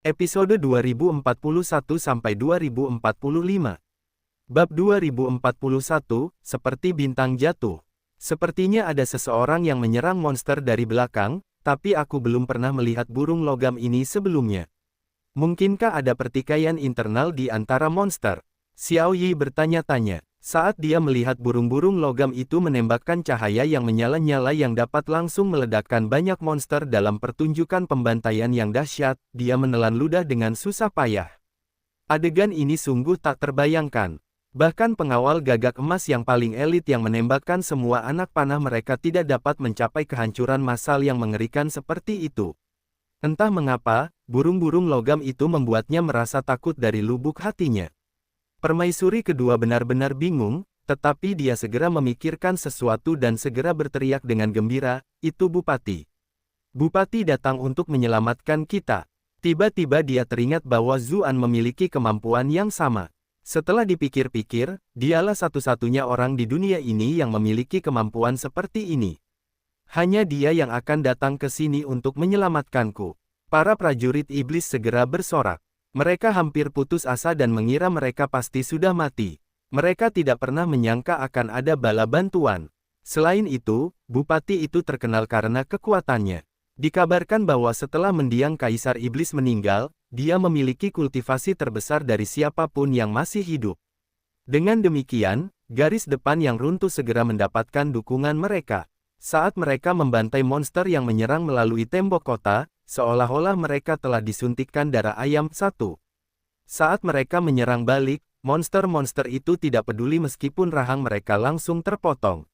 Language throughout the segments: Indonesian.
Episode 2041-2045. Bab 2041, Seperti Bintang Jatuh. Sepertinya ada seseorang yang menyerang monster dari belakang, tapi aku belum pernah melihat burung logam ini sebelumnya. Mungkinkah ada pertikaian internal di antara monster? Xiao Yi bertanya-tanya. Saat dia melihat burung-burung logam itu menembakkan cahaya yang menyala-nyala yang dapat langsung meledakkan banyak monster dalam pertunjukan pembantaian yang dahsyat, dia menelan ludah dengan susah payah. Adegan ini sungguh tak terbayangkan. Bahkan pengawal gagak emas yang paling elit yang menembakkan semua anak panah mereka tidak dapat mencapai kehancuran massal yang mengerikan seperti itu. Entah mengapa, burung-burung logam itu membuatnya merasa takut dari lubuk hatinya. Permaisuri kedua benar-benar bingung, tetapi dia segera memikirkan sesuatu dan segera berteriak dengan gembira, "Itu Bupati. Bupati datang untuk menyelamatkan kita." Tiba-tiba dia teringat bahwa Zuan memiliki kemampuan yang sama. Setelah dipikir-pikir, dialah satu-satunya orang di dunia ini yang memiliki kemampuan seperti ini. Hanya dia yang akan datang ke sini untuk menyelamatkanku. Para prajurit iblis segera bersorak. Mereka hampir putus asa dan mengira mereka pasti sudah mati. Mereka tidak pernah menyangka akan ada bala bantuan. Selain itu, Bupati itu terkenal karena kekuatannya. Dikabarkan bahwa setelah mendiang Kaisar Iblis meninggal, dia memiliki kultivasi terbesar dari siapapun yang masih hidup. Dengan demikian, garis depan yang runtuh segera mendapatkan dukungan mereka. Saat mereka membantai monster yang menyerang melalui tembok kota, seolah-olah mereka telah disuntikkan darah ayam satu. Saat mereka menyerang balik, monster-monster itu tidak peduli meskipun rahang mereka langsung terpotong.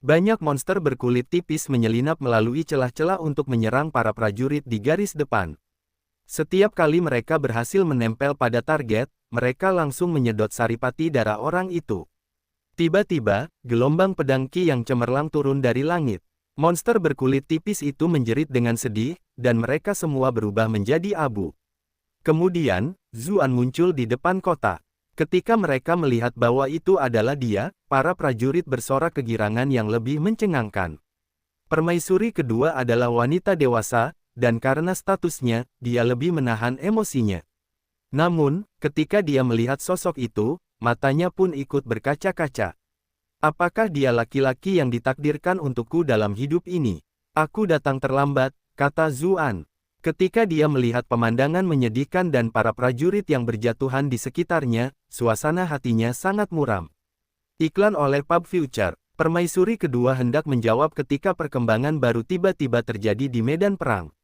Banyak monster berkulit tipis menyelinap melalui celah-celah untuk menyerang para prajurit di garis depan. Setiap kali mereka berhasil menempel pada target, mereka langsung menyedot saripati darah orang itu. Tiba-tiba, gelombang pedang Qi yang cemerlang turun dari langit. Monster berkulit tipis itu menjerit dengan sedih, dan mereka semua berubah menjadi abu. Kemudian, Zuan muncul di depan kota. Ketika mereka melihat bahwa itu adalah dia, para prajurit bersorak kegirangan yang lebih mencengangkan. Permaisuri kedua adalah wanita dewasa, dan karena statusnya, dia lebih menahan emosinya. Namun, ketika dia melihat sosok itu, matanya pun ikut berkaca-kaca. Apakah dia laki-laki yang ditakdirkan untukku dalam hidup ini? Aku datang terlambat, kata Zuan. Ketika dia melihat pemandangan menyedihkan dan para prajurit yang berjatuhan di sekitarnya, suasana hatinya sangat muram. Iklan oleh Pub Future. Permaisuri kedua hendak menjawab ketika perkembangan baru tiba-tiba terjadi di medan perang.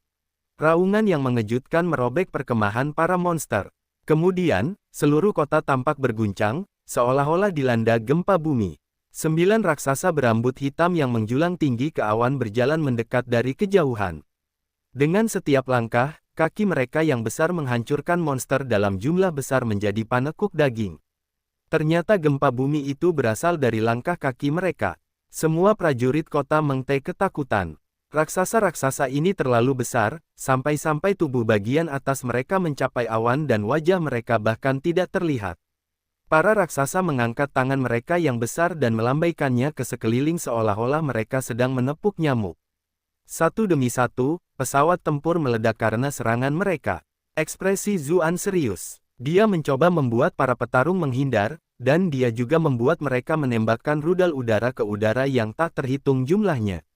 Raungan yang mengejutkan merobek perkemahan para monster. Kemudian, seluruh kota tampak berguncang, seolah-olah dilanda gempa bumi. 9 raksasa berambut hitam yang menjulang tinggi ke awan berjalan mendekat dari kejauhan. Dengan setiap langkah, kaki mereka yang besar menghancurkan monster dalam jumlah besar menjadi panekuk daging. Ternyata gempa bumi itu berasal dari langkah kaki mereka. Semua prajurit kota Mengte ketakutan. Raksasa-raksasa ini terlalu besar, sampai-sampai tubuh bagian atas mereka mencapai awan dan wajah mereka bahkan tidak terlihat. Para raksasa mengangkat tangan mereka yang besar dan melambaikannya ke sekeliling seolah-olah mereka sedang menepuk nyamuk. Satu demi satu, pesawat tempur meledak karena serangan mereka. Ekspresi Zuan serius. Dia mencoba membuat para petarung menghindar, dan dia juga membuat mereka menembakkan rudal udara ke udara yang tak terhitung jumlahnya.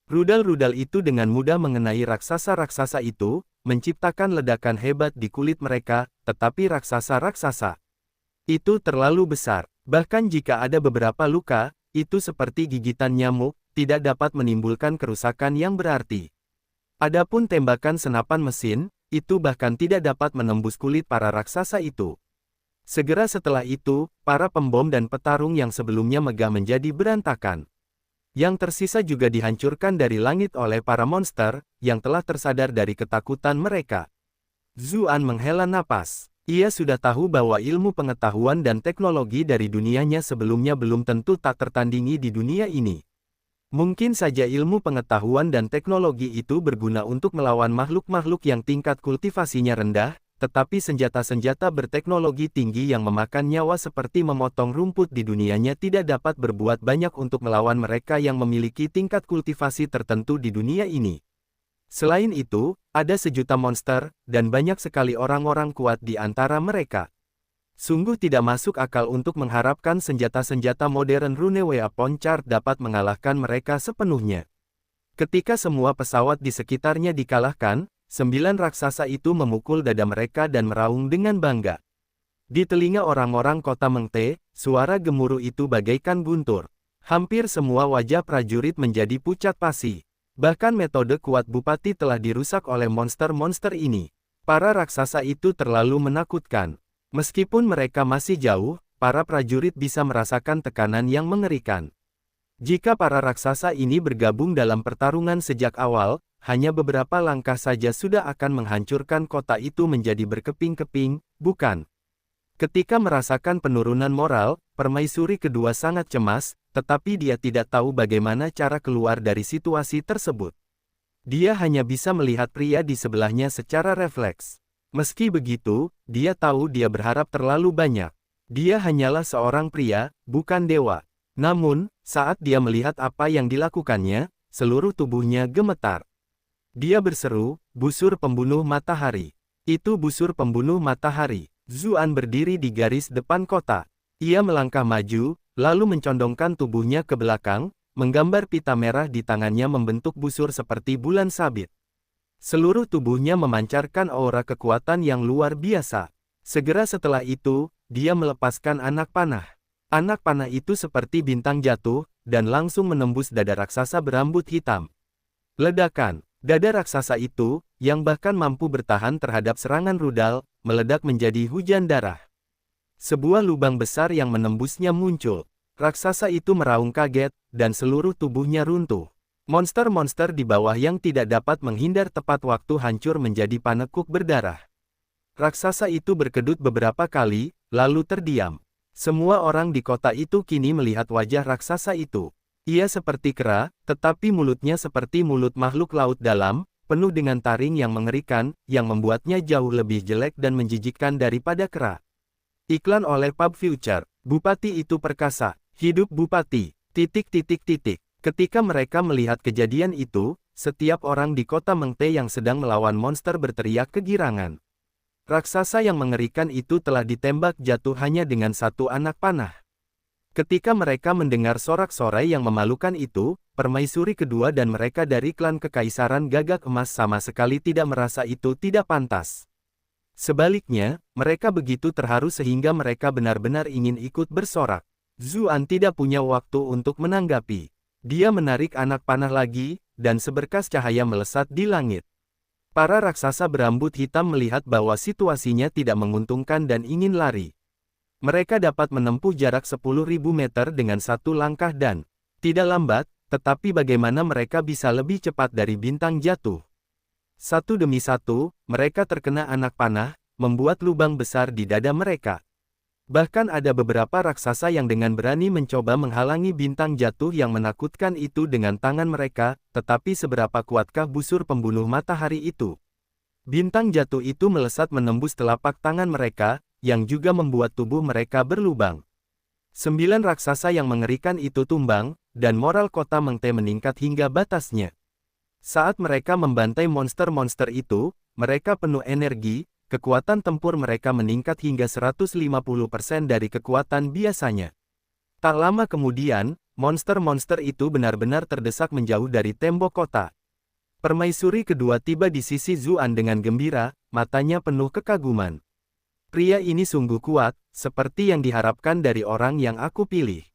Rudal-rudal itu dengan mudah mengenai raksasa-raksasa itu, menciptakan ledakan hebat di kulit mereka, tetapi raksasa-raksasa itu terlalu besar. Bahkan jika ada beberapa luka, itu seperti gigitan nyamuk, tidak dapat menimbulkan kerusakan yang berarti. Adapun tembakan senapan mesin, itu bahkan tidak dapat menembus kulit para raksasa itu. Segera setelah itu, para pembom dan petarung yang sebelumnya megah menjadi berantakan. Yang tersisa juga dihancurkan dari langit oleh para monster, yang telah tersadar dari ketakutan mereka. Zuan menghela napas. Ia sudah tahu bahwa ilmu pengetahuan dan teknologi dari dunianya sebelumnya belum tentu tak tertandingi di dunia ini. Mungkin saja ilmu pengetahuan dan teknologi itu berguna untuk melawan makhluk-makhluk yang tingkat kultivasinya rendah, tetapi senjata-senjata berteknologi tinggi yang memakan nyawa seperti memotong rumput di dunianya tidak dapat berbuat banyak untuk melawan mereka yang memiliki tingkat kultivasi tertentu di dunia ini. Selain itu, ada sejuta monster, dan banyak sekali orang-orang kuat di antara mereka. Sungguh tidak masuk akal untuk mengharapkan senjata-senjata modern Runeway Upon Chart dapat mengalahkan mereka sepenuhnya. Ketika semua pesawat di sekitarnya dikalahkan, 9 raksasa itu memukul dada mereka dan meraung dengan bangga. Di telinga orang-orang kota Mengte, suara gemuruh itu bagaikan guntur. Hampir semua wajah prajurit menjadi pucat pasi. Bahkan metode kuat Bupati telah dirusak oleh monster-monster ini. Para raksasa itu terlalu menakutkan. Meskipun mereka masih jauh, para prajurit bisa merasakan tekanan yang mengerikan. Jika para raksasa ini bergabung dalam pertarungan sejak awal, hanya beberapa langkah saja sudah akan menghancurkan kota itu menjadi berkeping-keping, bukan? Ketika merasakan penurunan moral, permaisuri kedua sangat cemas, tetapi dia tidak tahu bagaimana cara keluar dari situasi tersebut. Dia hanya bisa melihat pria di sebelahnya secara refleks. Meski begitu, dia tahu dia berharap terlalu banyak. Dia hanyalah seorang pria, bukan dewa. Namun, saat dia melihat apa yang dilakukannya, seluruh tubuhnya gemetar. Dia berseru, "Busur pembunuh matahari." Itu busur pembunuh matahari. Zuan berdiri di garis depan kota. Ia melangkah maju, lalu mencondongkan tubuhnya ke belakang, menggambar pita merah di tangannya membentuk busur seperti bulan sabit. Seluruh tubuhnya memancarkan aura kekuatan yang luar biasa. Segera setelah itu, dia melepaskan anak panah. Anak panah itu seperti bintang jatuh, dan langsung menembus dada raksasa berambut hitam. Ledakan. Dada raksasa itu, yang bahkan mampu bertahan terhadap serangan rudal, meledak menjadi hujan darah. Sebuah lubang besar yang menembusnya muncul. Raksasa itu meraung kaget, dan seluruh tubuhnya runtuh. Monster-monster di bawah yang tidak dapat menghindar tepat waktu hancur menjadi panekuk berdarah. Raksasa itu berkedut beberapa kali, lalu terdiam. Semua orang di kota itu kini melihat wajah raksasa itu. Ia seperti kera, tetapi mulutnya seperti mulut makhluk laut dalam, penuh dengan taring yang mengerikan, yang membuatnya jauh lebih jelek dan menjijikkan daripada kera. Iklan oleh Pub Future. Bupati itu perkasa. Hidup Bupati. ... Ketika mereka melihat kejadian itu, setiap orang di kota Mengte yang sedang melawan monster berteriak kegirangan. Raksasa yang mengerikan itu telah ditembak jatuh hanya dengan satu anak panah. Ketika mereka mendengar sorak-sorai yang memalukan itu, permaisuri kedua dan mereka dari klan Kekaisaran Gagak Emas sama sekali tidak merasa itu tidak pantas. Sebaliknya, mereka begitu terharu sehingga mereka benar-benar ingin ikut bersorak. Zuan tidak punya waktu untuk menanggapi. Dia menarik anak panah lagi, dan seberkas cahaya melesat di langit. Para raksasa berambut hitam melihat bahwa situasinya tidak menguntungkan dan ingin lari. Mereka dapat menempuh jarak 10.000 meter dengan satu langkah dan tidak lambat, tetapi bagaimana mereka bisa lebih cepat dari bintang jatuh? Satu demi satu, mereka terkena anak panah, membuat lubang besar di dada mereka. Bahkan ada beberapa raksasa yang dengan berani mencoba menghalangi bintang jatuh yang menakutkan itu dengan tangan mereka, tetapi seberapa kuatkah busur pembunuh matahari itu? Bintang jatuh itu melesat menembus telapak tangan mereka, yang juga membuat tubuh mereka berlubang. 9 raksasa yang mengerikan itu tumbang, dan moral kota Mengte meningkat hingga batasnya. Saat mereka membantai monster-monster itu, mereka penuh energi, kekuatan tempur mereka meningkat hingga 150% dari kekuatan biasanya. Tak lama kemudian, monster-monster itu benar-benar terdesak menjauh dari tembok kota. Permaisuri kedua tiba di sisi Zuan dengan gembira, matanya penuh kekaguman. Pria ini sungguh kuat, seperti yang diharapkan dari orang yang aku pilih.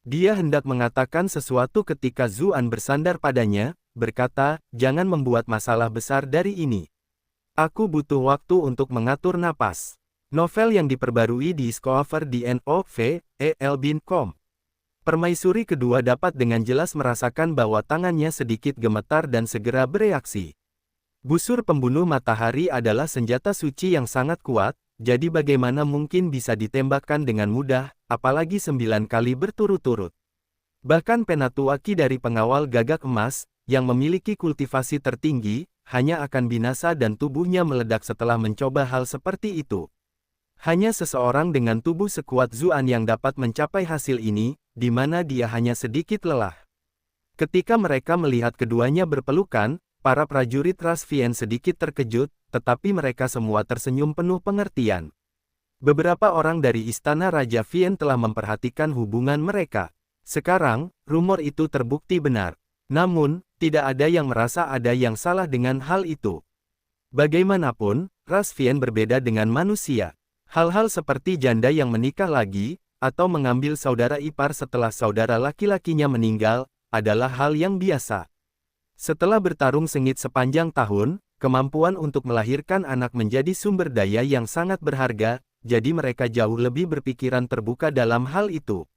Dia hendak mengatakan sesuatu ketika Zuan bersandar padanya, berkata, "Jangan membuat masalah besar dari ini. Aku butuh waktu untuk mengatur napas." Novel yang diperbarui di Discover di NOVEL.com. Permaisuri kedua dapat dengan jelas merasakan bahwa tangannya sedikit gemetar dan segera bereaksi. Busur pembunuh matahari adalah senjata suci yang sangat kuat, jadi bagaimana mungkin bisa ditembakkan dengan mudah, apalagi 9 kali berturut-turut. Bahkan Penatuaki dari pengawal Gagak Emas, yang memiliki kultivasi tertinggi, hanya akan binasa dan tubuhnya meledak setelah mencoba hal seperti itu. Hanya seseorang dengan tubuh sekuat Zuan yang dapat mencapai hasil ini, di mana dia hanya sedikit lelah. Ketika mereka melihat keduanya berpelukan, para prajurit ras Vien sedikit terkejut, tetapi mereka semua tersenyum penuh pengertian. Beberapa orang dari istana Raja Vien telah memperhatikan hubungan mereka. Sekarang, rumor itu terbukti benar. Namun, tidak ada yang merasa ada yang salah dengan hal itu. Bagaimanapun, ras Vien berbeda dengan manusia. Hal-hal seperti janda yang menikah lagi, atau mengambil saudara ipar setelah saudara laki-lakinya meninggal, adalah hal yang biasa. Setelah bertarung sengit sepanjang tahun, kemampuan untuk melahirkan anak menjadi sumber daya yang sangat berharga, jadi mereka jauh lebih berpikiran terbuka dalam hal itu.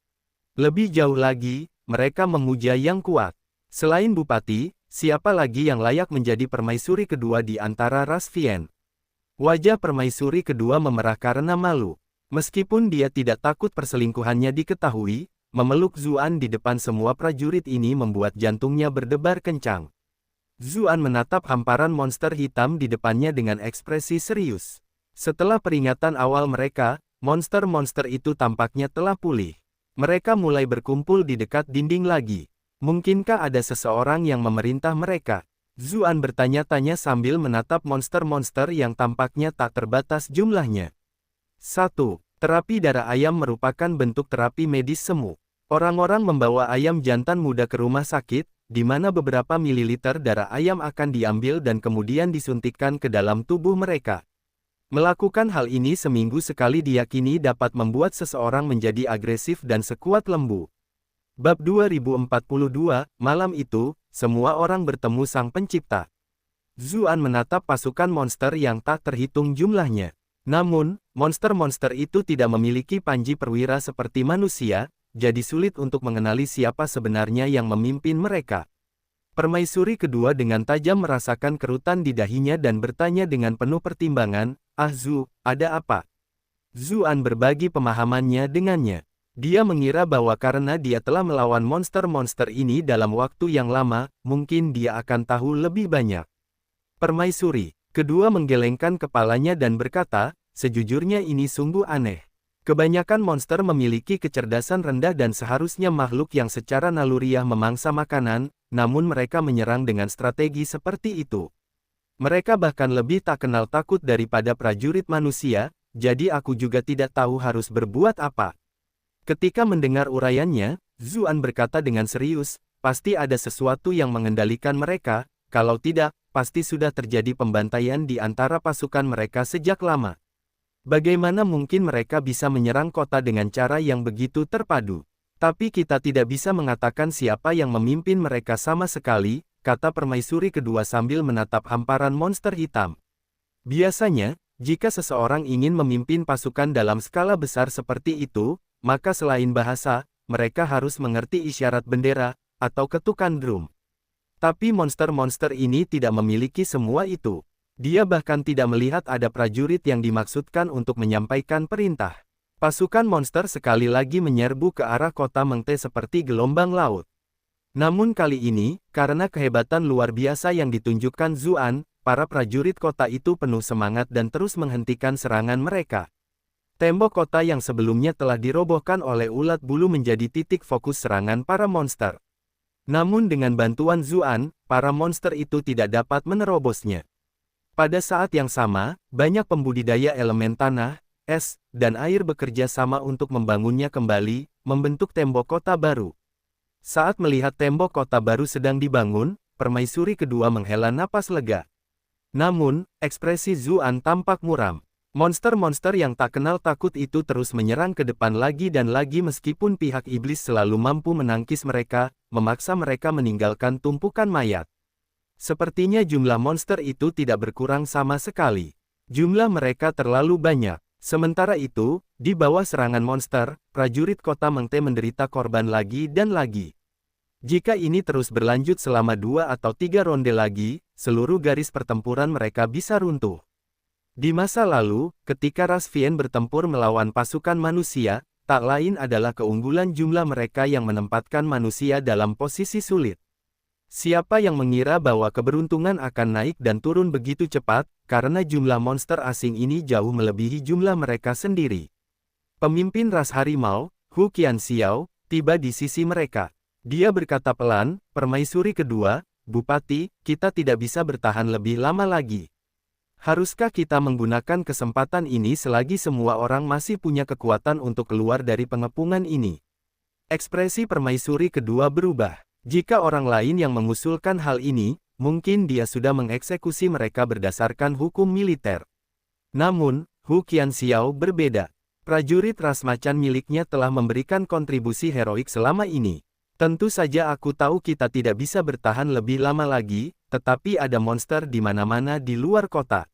Lebih jauh lagi, mereka memuja yang kuat. Selain bupati, siapa lagi yang layak menjadi permaisuri kedua di antara ras Vien? Wajah permaisuri kedua memerah karena malu. Meskipun dia tidak takut perselingkuhannya diketahui, memeluk Zuan di depan semua prajurit ini membuat jantungnya berdebar kencang. Zuan menatap hamparan monster hitam di depannya dengan ekspresi serius. Setelah peringatan awal mereka, monster-monster itu tampaknya telah pulih. Mereka mulai berkumpul di dekat dinding lagi. Mungkinkah ada seseorang yang memerintah mereka? Zuan bertanya-tanya sambil menatap monster-monster yang tampaknya tak terbatas jumlahnya. 1. Terapi darah ayam merupakan bentuk terapi medis semu. Orang-orang membawa ayam jantan muda ke rumah sakit, di mana beberapa mililiter darah ayam akan diambil dan kemudian disuntikkan ke dalam tubuh mereka. Melakukan hal ini seminggu sekali diyakini dapat membuat seseorang menjadi agresif dan sekuat lembu. Bab 2042, malam itu, semua orang bertemu Sang Pencipta. Zuan menatap pasukan monster yang tak terhitung jumlahnya. Namun, monster-monster itu tidak memiliki panji perwira seperti manusia, jadi sulit untuk mengenali siapa sebenarnya yang memimpin mereka. Permaisuri kedua dengan tajam merasakan kerutan di dahinya dan bertanya dengan penuh pertimbangan, "Ah Zu, ada apa?" Zuan berbagi pemahamannya dengannya. Dia mengira bahwa karena dia telah melawan monster-monster ini dalam waktu yang lama, mungkin dia akan tahu lebih banyak. Permaisuri kedua menggelengkan kepalanya dan berkata, "Sejujurnya ini sungguh aneh. Kebanyakan monster memiliki kecerdasan rendah dan seharusnya makhluk yang secara naluriah memangsa makanan, namun mereka menyerang dengan strategi seperti itu. Mereka bahkan lebih tak kenal takut daripada prajurit manusia, jadi aku juga tidak tahu harus berbuat apa." Ketika mendengar uraiannya, Zuan berkata dengan serius, "Pasti ada sesuatu yang mengendalikan mereka, kalau tidak, pasti sudah terjadi pembantaian di antara pasukan mereka sejak lama. Bagaimana mungkin mereka bisa menyerang kota dengan cara yang begitu terpadu? Tapi kita tidak bisa mengatakan siapa yang memimpin mereka sama sekali," kata permaisuri kedua sambil menatap hamparan monster hitam. Biasanya, jika seseorang ingin memimpin pasukan dalam skala besar seperti itu, maka selain bahasa, mereka harus mengerti isyarat bendera, atau ketukan drum. Tapi monster-monster ini tidak memiliki semua itu. Dia bahkan tidak melihat ada prajurit yang dimaksudkan untuk menyampaikan perintah. Pasukan monster sekali lagi menyerbu ke arah kota Mengte seperti gelombang laut. Namun kali ini, karena kehebatan luar biasa yang ditunjukkan Zuan, para prajurit kota itu penuh semangat dan terus menghentikan serangan mereka. Tembok kota yang sebelumnya telah dirobohkan oleh ulat bulu menjadi titik fokus serangan para monster. Namun dengan bantuan Zuan, para monster itu tidak dapat menerobosnya. Pada saat yang sama, banyak pembudidaya elemen tanah, es, dan air bekerja sama untuk membangunnya kembali, membentuk tembok kota baru. Saat melihat tembok kota baru sedang dibangun, permaisuri kedua menghela napas lega. Namun, ekspresi Zuan tampak muram. Monster-monster yang tak kenal takut itu terus menyerang ke depan lagi dan lagi meskipun pihak iblis selalu mampu menangkis mereka, memaksa mereka meninggalkan tumpukan mayat. Sepertinya jumlah monster itu tidak berkurang sama sekali. Jumlah mereka terlalu banyak. Sementara itu, di bawah serangan monster, prajurit kota Mengte menderita korban lagi dan lagi. Jika ini terus berlanjut selama 2 atau 3 ronde lagi, seluruh garis pertempuran mereka bisa runtuh. Di masa lalu, ketika ras Vien bertempur melawan pasukan manusia, tak lain adalah keunggulan jumlah mereka yang menempatkan manusia dalam posisi sulit. Siapa yang mengira bahwa keberuntungan akan naik dan turun begitu cepat, karena jumlah monster asing ini jauh melebihi jumlah mereka sendiri. Pemimpin ras harimau, Hu Qianxiao, tiba di sisi mereka. Dia berkata pelan, "Permaisuri kedua, Bupati, kita tidak bisa bertahan lebih lama lagi. Haruskah kita menggunakan kesempatan ini selagi semua orang masih punya kekuatan untuk keluar dari pengepungan ini? Ekspresi permaisuri kedua berubah. Jika orang lain yang mengusulkan hal ini, mungkin dia sudah mengeksekusi mereka berdasarkan hukum militer. Namun, Hu Qianxiao berbeda. Prajurit ras macan miliknya telah memberikan kontribusi heroik selama ini. Tentu saja aku tahu kita tidak bisa bertahan lebih lama lagi, tetapi ada monster di mana-mana di luar kota.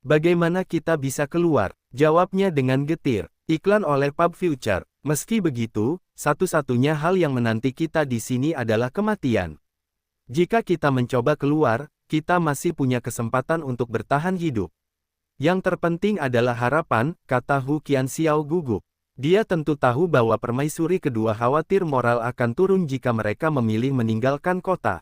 Bagaimana kita bisa keluar? Jawabnya dengan getir. Iklan oleh Pub Future. Meski begitu, satu-satunya hal yang menanti kita di sini adalah kematian. Jika kita mencoba keluar, kita masih punya kesempatan untuk bertahan hidup. Yang terpenting adalah harapan, kata Hu Qianxiao gugup. Dia tentu tahu bahwa permaisuri kedua khawatir moral akan turun jika mereka memilih meninggalkan kota.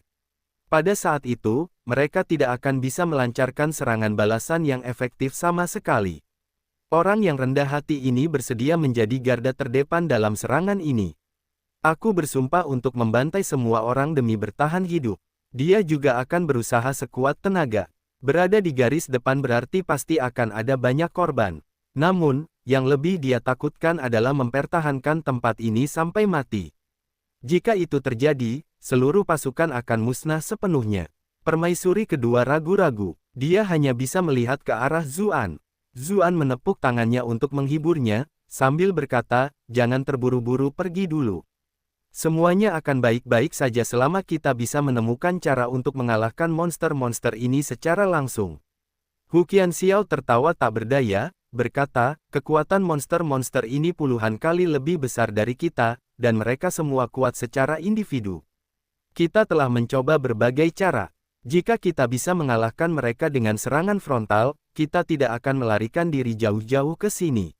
Pada saat itu, mereka tidak akan bisa melancarkan serangan balasan yang efektif sama sekali. Orang yang rendah hati ini bersedia menjadi garda terdepan dalam serangan ini. Aku bersumpah untuk membantai semua orang demi bertahan hidup. Dia juga akan berusaha sekuat tenaga. Berada di garis depan berarti pasti akan ada banyak korban. Namun, yang lebih dia takutkan adalah mempertahankan tempat ini sampai mati. Jika itu terjadi, seluruh pasukan akan musnah sepenuhnya. Permaisuri kedua ragu-ragu. Dia hanya bisa melihat ke arah Zuan. Zuan menepuk tangannya untuk menghiburnya, sambil berkata, jangan terburu-buru pergi dulu. Semuanya akan baik-baik saja selama kita bisa menemukan cara untuk mengalahkan monster-monster ini secara langsung. Hu Qianxiao tertawa tak berdaya, berkata, kekuatan monster-monster ini puluhan kali lebih besar dari kita, dan mereka semua kuat secara individu. Kita telah mencoba berbagai cara. Jika kita bisa mengalahkan mereka dengan serangan frontal, kita tidak akan melarikan diri jauh-jauh ke sini.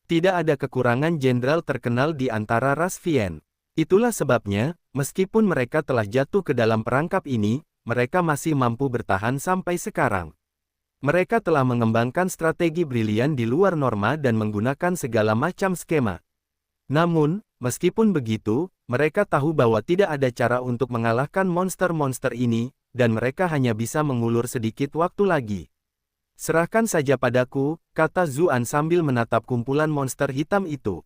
Tidak ada kekurangan jenderal terkenal di antara ras Vien. Itulah sebabnya, meskipun mereka telah jatuh ke dalam perangkap ini, mereka masih mampu bertahan sampai sekarang. Mereka telah mengembangkan strategi brilian di luar norma dan menggunakan segala macam skema. Namun, meskipun begitu, mereka tahu bahwa tidak ada cara untuk mengalahkan monster-monster ini, dan mereka hanya bisa mengulur sedikit waktu lagi. Serahkan saja padaku, kata Zuan sambil menatap kumpulan monster hitam itu.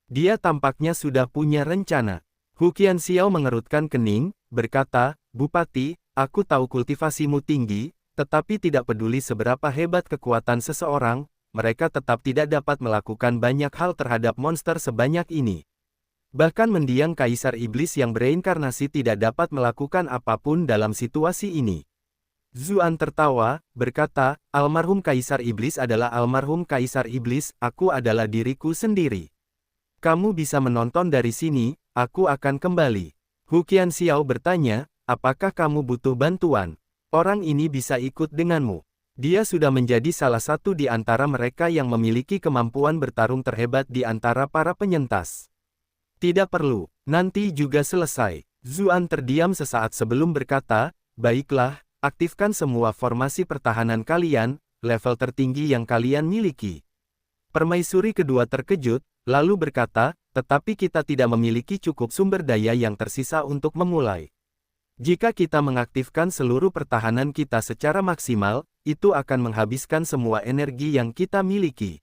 Dia tampaknya sudah punya rencana. Hu Qianxiao mengerutkan kening, berkata, Bupati, aku tahu kultivasimu tinggi, tetapi tidak peduli seberapa hebat kekuatan seseorang, mereka tetap tidak dapat melakukan banyak hal terhadap monster sebanyak ini. Bahkan mendiang Kaisar Iblis yang bereinkarnasi tidak dapat melakukan apapun dalam situasi ini. Zuan tertawa, berkata, almarhum Kaisar Iblis adalah almarhum Kaisar Iblis, aku adalah diriku sendiri. Kamu bisa menonton dari sini, aku akan kembali. Hu Qianxiao bertanya, apakah kamu butuh bantuan? Orang ini bisa ikut denganmu. Dia sudah menjadi salah satu di antara mereka yang memiliki kemampuan bertarung terhebat di antara para penyintas. Tidak perlu, nanti juga selesai. Zuan terdiam sesaat sebelum berkata, baiklah, aktifkan semua formasi pertahanan kalian, level tertinggi yang kalian miliki. Permaisuri kedua terkejut, lalu berkata, tetapi kita tidak memiliki cukup sumber daya yang tersisa untuk memulai. Jika kita mengaktifkan seluruh pertahanan kita secara maksimal, itu akan menghabiskan semua energi yang kita miliki.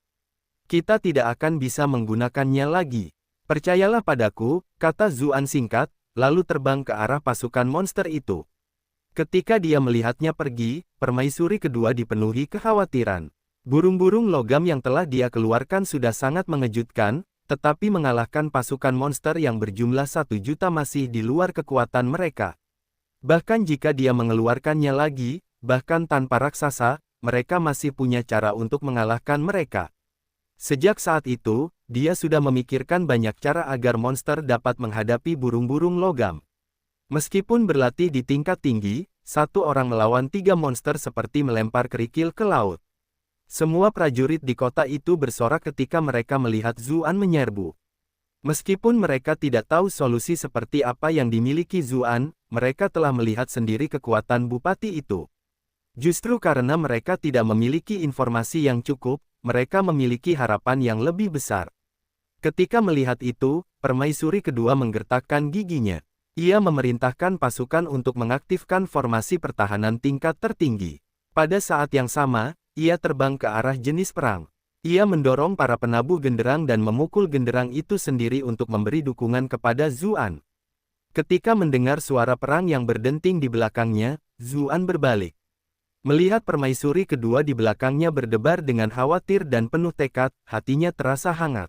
Kita tidak akan bisa menggunakannya lagi. Percayalah padaku, kata Zuan singkat, lalu terbang ke arah pasukan monster itu. Ketika dia melihatnya pergi, permaisuri kedua dipenuhi kekhawatiran. Burung-burung logam yang telah dia keluarkan sudah sangat mengejutkan, tetapi mengalahkan pasukan monster yang berjumlah 1 juta masih di luar kekuatan mereka. Bahkan jika dia mengeluarkannya lagi, bahkan tanpa raksasa, mereka masih punya cara untuk mengalahkan mereka. Sejak saat itu, dia sudah memikirkan banyak cara agar monster dapat menghadapi burung-burung logam. Meskipun berlatih di tingkat tinggi, satu orang melawan 3 monster seperti melempar kerikil ke laut. Semua prajurit di kota itu bersorak ketika mereka melihat Zuan menyerbu. Meskipun mereka tidak tahu solusi seperti apa yang dimiliki Zuan, mereka telah melihat sendiri kekuatan bupati itu. Justru karena mereka tidak memiliki informasi yang cukup, mereka memiliki harapan yang lebih besar. Ketika melihat itu, permaisuri kedua menggertakkan giginya. Ia memerintahkan pasukan untuk mengaktifkan formasi pertahanan tingkat tertinggi. Pada saat yang sama, ia terbang ke arah jenis perang. Ia mendorong para penabuh genderang dan memukul genderang itu sendiri untuk memberi dukungan kepada Zuan. Ketika mendengar suara perang yang berdenting di belakangnya, Zuan berbalik. Melihat permaisuri kedua di belakangnya berdebar dengan khawatir dan penuh tekad, hatinya terasa hangat.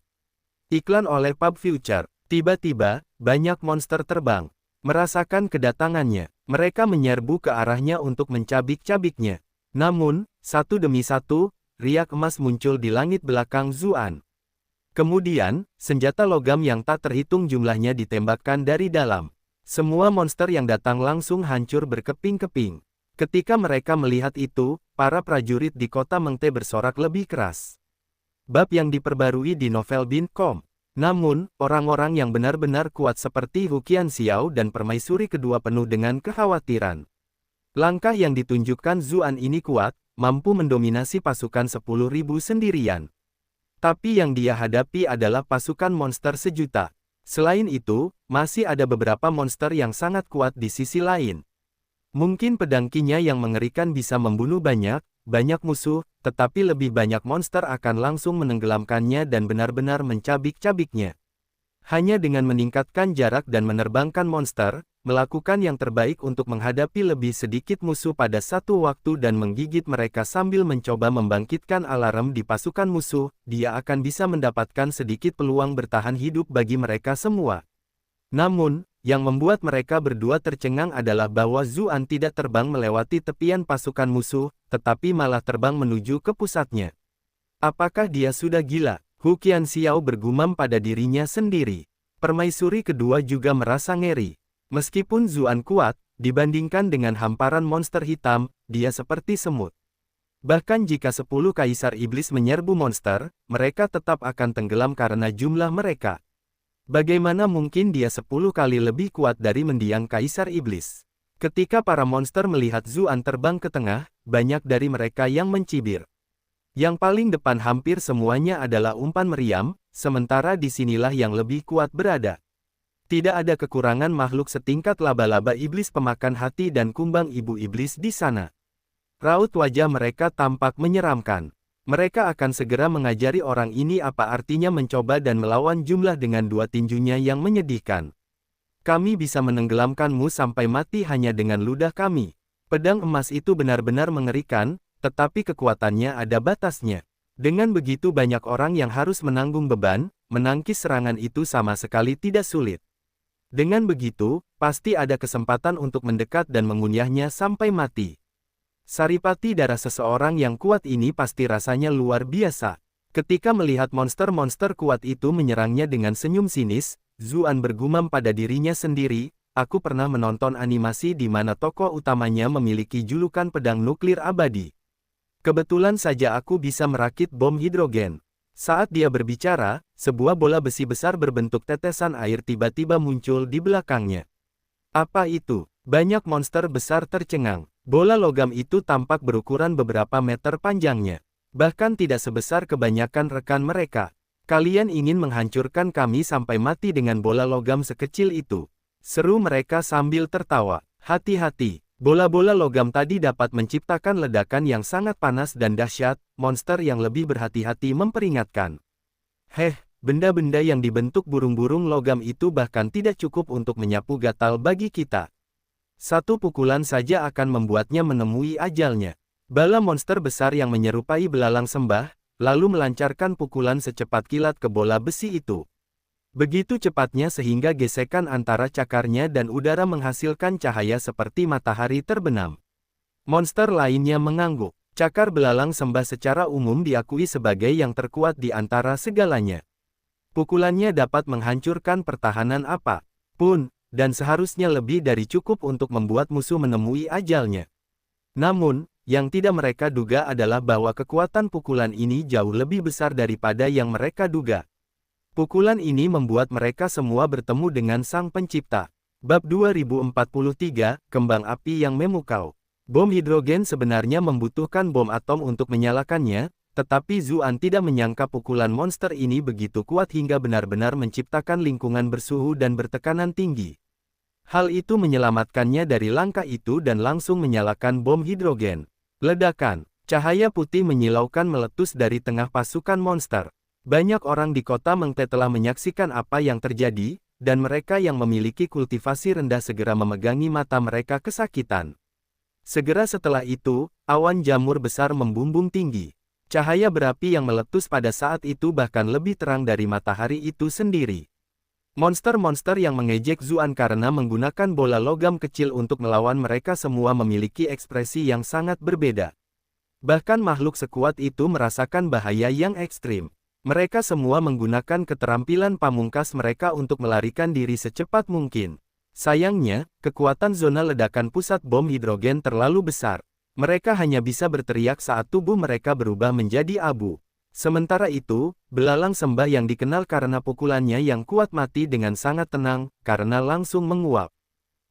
Iklan oleh Pub Future. Tiba-tiba, banyak monster terbang. Merasakan kedatangannya, mereka menyerbu ke arahnya untuk mencabik-cabiknya. Namun, satu demi satu, riak emas muncul di langit belakang Zuan. Kemudian, senjata logam yang tak terhitung jumlahnya ditembakkan dari dalam. Semua monster yang datang langsung hancur berkeping-keping. Ketika mereka melihat itu, para prajurit di kota Mengte bersorak lebih keras. Bab yang diperbarui di novel.com. Namun, orang-orang yang benar-benar kuat seperti Hu Qianxiao dan permaisuri kedua penuh dengan kekhawatiran. Langkah yang ditunjukkan Zuan ini kuat, mampu mendominasi pasukan 10.000 sendirian. Tapi yang dia hadapi adalah pasukan monster sejuta. Selain itu, masih ada beberapa monster yang sangat kuat di sisi lain. Mungkin pedang Qi-nya yang mengerikan bisa membunuh banyak musuh, tetapi lebih banyak monster akan langsung menenggelamkannya dan benar-benar mencabik-cabiknya. Hanya dengan meningkatkan jarak dan menerbangkan monster, melakukan yang terbaik untuk menghadapi lebih sedikit musuh pada satu waktu dan menggigit mereka sambil mencoba membangkitkan alarm di pasukan musuh, dia akan bisa mendapatkan sedikit peluang bertahan hidup bagi mereka semua. Namun, yang membuat mereka berdua tercengang adalah bahwa Zuan tidak terbang melewati tepian pasukan musuh, tetapi malah terbang menuju ke pusatnya. Apakah dia sudah gila? Hu Qianxiao bergumam pada dirinya sendiri. Permaisuri kedua juga merasa ngeri. Meskipun Zuan kuat, dibandingkan dengan hamparan monster hitam, dia seperti semut. Bahkan jika 10 kaisar iblis menyerbu monster, mereka tetap akan tenggelam karena jumlah mereka. Bagaimana mungkin dia 10 kali lebih kuat dari mendiang kaisar iblis? Ketika para monster melihat Zuan terbang ke tengah, banyak dari mereka yang mencibir. Yang paling depan hampir semuanya adalah umpan meriam, sementara disinilah yang lebih kuat berada. Tidak ada kekurangan makhluk setingkat laba-laba iblis pemakan hati dan kumbang ibu iblis di sana. Raut wajah mereka tampak menyeramkan. Mereka akan segera mengajari orang ini apa artinya mencoba dan melawan jumlah dengan dua tinjunya yang menyedihkan. Kami bisa menenggelamkanmu sampai mati hanya dengan ludah kami. Pedang emas itu benar-benar mengerikan, tetapi kekuatannya ada batasnya. Dengan begitu banyak orang yang harus menanggung beban, menangkis serangan itu sama sekali tidak sulit. Dengan begitu, pasti ada kesempatan untuk mendekat dan mengunyahnya sampai mati. Saripati darah seseorang yang kuat ini pasti rasanya luar biasa. Ketika melihat monster-monster kuat itu menyerangnya dengan senyum sinis, Zuan bergumam pada dirinya sendiri, aku pernah menonton animasi di mana tokoh utamanya memiliki julukan pedang nuklir abadi. Kebetulan saja aku bisa merakit bom hidrogen. Saat dia berbicara, sebuah bola besi besar berbentuk tetesan air tiba-tiba muncul di belakangnya. Apa itu? Banyak monster besar tercengang. Bola logam itu tampak berukuran beberapa meter panjangnya. Bahkan tidak sebesar kebanyakan rekan mereka. Kalian ingin menghancurkan kami sampai mati dengan bola logam sekecil itu. Seru mereka sambil tertawa. Hati-hati. Bola-bola logam tadi dapat menciptakan ledakan yang sangat panas dan dahsyat, monster yang lebih berhati-hati memperingatkan. Benda-benda yang dibentuk burung-burung logam itu bahkan tidak cukup untuk menyapu gatal bagi kita. Satu pukulan saja akan membuatnya menemui ajalnya. Bala monster besar yang menyerupai belalang sembah, lalu melancarkan pukulan secepat kilat ke bola besi itu. Begitu cepatnya sehingga gesekan antara cakarnya dan udara menghasilkan cahaya seperti matahari terbenam. Monster lainnya mengangguk. Cakar belalang sembah secara umum diakui sebagai yang terkuat di antara segalanya. Pukulannya dapat menghancurkan pertahanan apa pun, dan seharusnya lebih dari cukup untuk membuat musuh menemui ajalnya. Namun, yang tidak mereka duga adalah bahwa kekuatan pukulan ini jauh lebih besar daripada yang mereka duga. Pukulan ini membuat mereka semua bertemu dengan Sang Pencipta. Bab 2043, Kembang Api yang Memukau. Bom hidrogen sebenarnya membutuhkan bom atom untuk menyalakannya, tetapi Zuan tidak menyangka pukulan monster ini begitu kuat hingga benar-benar menciptakan lingkungan bersuhu dan bertekanan tinggi. Hal itu menyelamatkannya dari langkah itu dan langsung menyalakan bom hidrogen. Ledakan, cahaya putih menyilaukan meletus dari tengah pasukan monster. Banyak orang di kota Mengte telah menyaksikan apa yang terjadi, dan mereka yang memiliki kultivasi rendah segera memegangi mata mereka kesakitan. Segera setelah itu, awan jamur besar membumbung tinggi. Cahaya berapi yang meletus pada saat itu bahkan lebih terang dari matahari itu sendiri. Monster-monster yang mengejek Zuan karena menggunakan bola logam kecil untuk melawan mereka semua memiliki ekspresi yang sangat berbeda. Bahkan makhluk sekuat itu merasakan bahaya yang ekstrim. Mereka semua menggunakan keterampilan pamungkas mereka untuk melarikan diri secepat mungkin. Sayangnya, kekuatan zona ledakan pusat bom hidrogen terlalu besar. Mereka hanya bisa berteriak saat tubuh mereka berubah menjadi abu. Sementara itu, belalang sembah yang dikenal karena pukulannya yang kuat mati dengan sangat tenang, karena langsung menguap.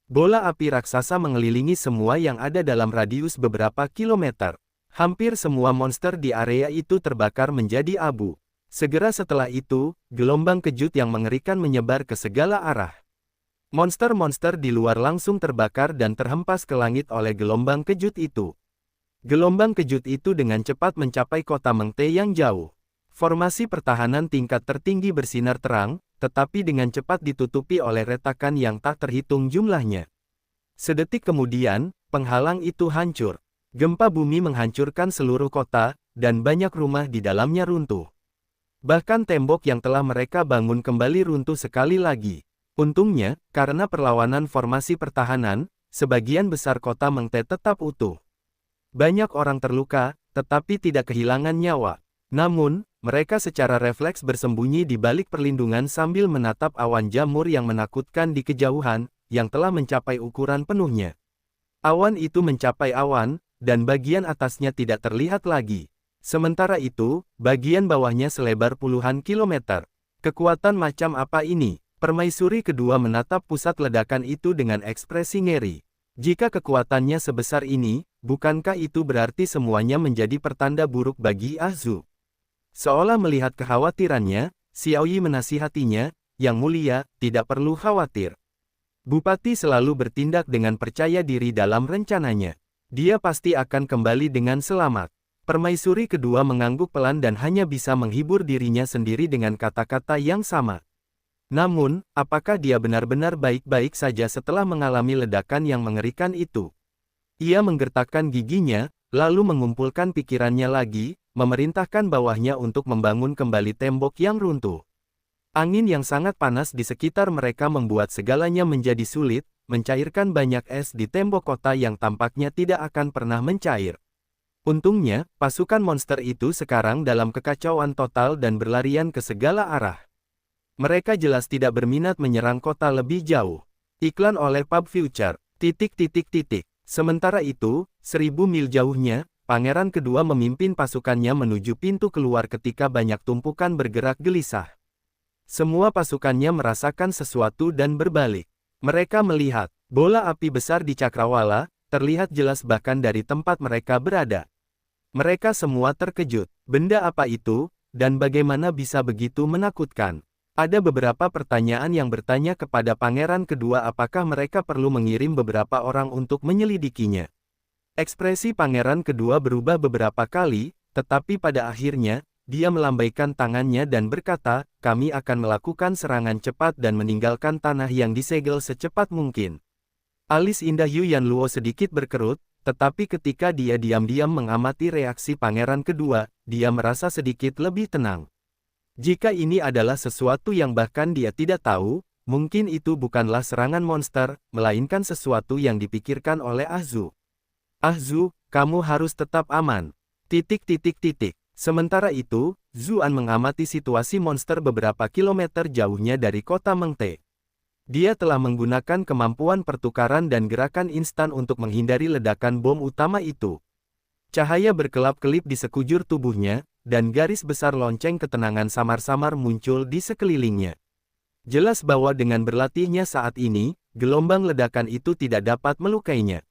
Bola api raksasa mengelilingi semua yang ada dalam radius beberapa kilometer. Hampir semua monster di area itu terbakar menjadi abu. Segera setelah itu, gelombang kejut yang mengerikan menyebar ke segala arah. Monster-monster di luar langsung terbakar dan terhempas ke langit oleh gelombang kejut itu. Gelombang kejut itu dengan cepat mencapai kota Mengte yang jauh. Formasi pertahanan tingkat tertinggi bersinar terang, tetapi dengan cepat ditutupi oleh retakan yang tak terhitung jumlahnya. Sedetik kemudian, penghalang itu hancur. Gempa bumi menghancurkan seluruh kota, dan banyak rumah di dalamnya runtuh. Bahkan tembok yang telah mereka bangun kembali runtuh sekali lagi. Untungnya, karena perlawanan formasi pertahanan, sebagian besar kota Mengte tetap utuh. Banyak orang terluka, tetapi tidak kehilangan nyawa. Namun, mereka secara refleks bersembunyi di balik perlindungan sambil menatap awan jamur yang menakutkan di kejauhan, yang telah mencapai ukuran penuhnya. Awan itu mencapai awan, dan bagian atasnya tidak terlihat lagi. Sementara itu, bagian bawahnya selebar puluhan kilometer. Kekuatan macam apa ini? Permaisuri kedua menatap pusat ledakan itu dengan ekspresi ngeri. Jika kekuatannya sebesar ini, bukankah itu berarti semuanya menjadi pertanda buruk bagi Ahzu? Seolah melihat kekhawatirannya, Xiaoyi menasihatinya, "Yang mulia, tidak perlu khawatir. Bupati selalu bertindak dengan percaya diri dalam rencananya. Dia pasti akan kembali dengan selamat." Permaisuri kedua mengangguk pelan dan hanya bisa menghibur dirinya sendiri dengan kata-kata yang sama. Namun, apakah dia benar-benar baik-baik saja setelah mengalami ledakan yang mengerikan itu? Ia menggertakkan giginya, lalu mengumpulkan pikirannya lagi, memerintahkan bawahnya untuk membangun kembali tembok yang runtuh. Angin yang sangat panas di sekitar mereka membuat segalanya menjadi sulit, mencairkan banyak es di tembok kota yang tampaknya tidak akan pernah mencair. Untungnya, pasukan monster itu sekarang dalam kekacauan total dan berlarian ke segala arah. Mereka jelas tidak berminat menyerang kota lebih jauh. Iklan oleh Pub Future. Sementara itu, 1000 mil jauhnya, pangeran kedua memimpin pasukannya menuju pintu keluar ketika banyak tumpukan bergerak gelisah. Semua pasukannya merasakan sesuatu dan berbalik. Mereka melihat, bola api besar di cakrawala, terlihat jelas bahkan dari tempat mereka berada. Mereka semua terkejut. Benda apa itu, dan bagaimana bisa begitu menakutkan? Ada beberapa pertanyaan yang bertanya kepada pangeran kedua apakah mereka perlu mengirim beberapa orang untuk menyelidikinya. Ekspresi pangeran kedua berubah beberapa kali, tetapi pada akhirnya, dia melambaikan tangannya dan berkata, "Kami akan melakukan serangan cepat dan meninggalkan tanah yang disegel secepat mungkin." Alis indah Yu Yanluo sedikit berkerut, tetapi ketika dia diam-diam mengamati reaksi pangeran kedua, dia merasa sedikit lebih tenang. Jika ini adalah sesuatu yang bahkan dia tidak tahu, mungkin itu bukanlah serangan monster, melainkan sesuatu yang dipikirkan oleh Ahzu. "Ahzu, kamu harus tetap aman." Sementara itu, Zuan mengamati situasi monster beberapa kilometer jauhnya dari kota Mengte. Dia telah menggunakan kemampuan pertukaran dan gerakan instan untuk menghindari ledakan bom utama itu. Cahaya berkelap-kelip di sekujur tubuhnya, dan garis besar lonceng ketenangan samar-samar muncul di sekelilingnya. Jelas bahwa dengan berlatihnya saat ini, gelombang ledakan itu tidak dapat melukainya.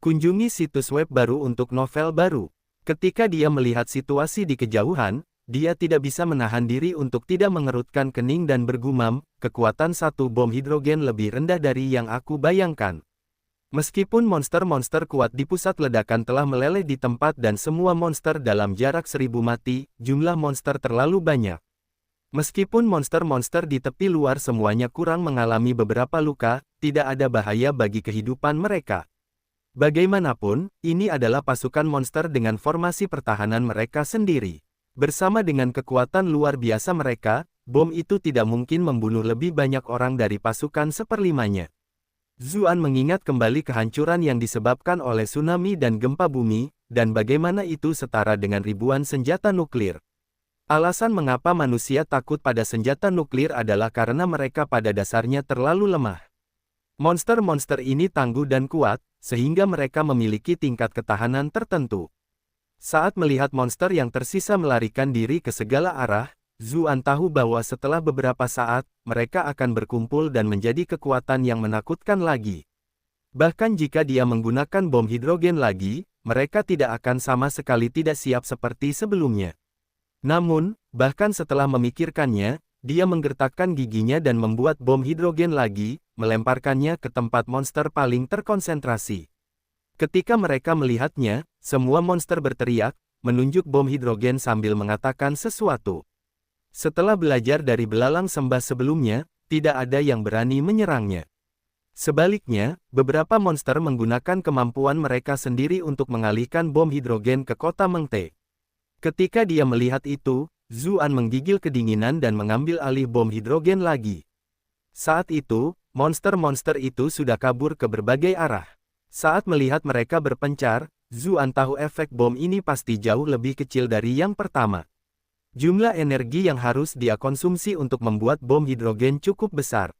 Kunjungi situs web baru untuk novel baru. Ketika dia melihat situasi di kejauhan, dia tidak bisa menahan diri untuk tidak mengerutkan kening dan bergumam, kekuatan satu bom hidrogen lebih rendah dari yang aku bayangkan. Meskipun monster-monster kuat di pusat ledakan telah meleleh di tempat dan semua monster dalam jarak 1000 mati, jumlah monster terlalu banyak. Meskipun monster-monster di tepi luar semuanya kurang mengalami beberapa luka, tidak ada bahaya bagi kehidupan mereka. Bagaimanapun, ini adalah pasukan monster dengan formasi pertahanan mereka sendiri. Bersama dengan kekuatan luar biasa mereka, bom itu tidak mungkin membunuh lebih banyak orang dari pasukan seperlimanya. Zuan mengingat kembali kehancuran yang disebabkan oleh tsunami dan gempa bumi, dan bagaimana itu setara dengan ribuan senjata nuklir. Alasan mengapa manusia takut pada senjata nuklir adalah karena mereka pada dasarnya terlalu lemah. Monster-monster ini tangguh dan kuat, sehingga mereka memiliki tingkat ketahanan tertentu. Saat melihat monster yang tersisa melarikan diri ke segala arah, Zuan tahu bahwa setelah beberapa saat, mereka akan berkumpul dan menjadi kekuatan yang menakutkan lagi. Bahkan jika dia menggunakan bom hidrogen lagi, mereka tidak akan sama sekali tidak siap seperti sebelumnya. Namun, bahkan setelah memikirkannya, dia menggertakkan giginya dan membuat bom hidrogen lagi, melemparkannya ke tempat monster paling terkonsentrasi. Ketika mereka melihatnya, semua monster berteriak, menunjuk bom hidrogen sambil mengatakan sesuatu. Setelah belajar dari belalang sembah sebelumnya, tidak ada yang berani menyerangnya. Sebaliknya, beberapa monster menggunakan kemampuan mereka sendiri untuk mengalihkan bom hidrogen ke kota Mengte. Ketika dia melihat itu, Zuan menggigil kedinginan dan mengambil alih bom hidrogen lagi. Saat itu, monster-monster itu sudah kabur ke berbagai arah. Saat melihat mereka berpencar, Zuan tahu efek bom ini pasti jauh lebih kecil dari yang pertama. Jumlah energi yang harus dia konsumsi untuk membuat bom hidrogen cukup besar.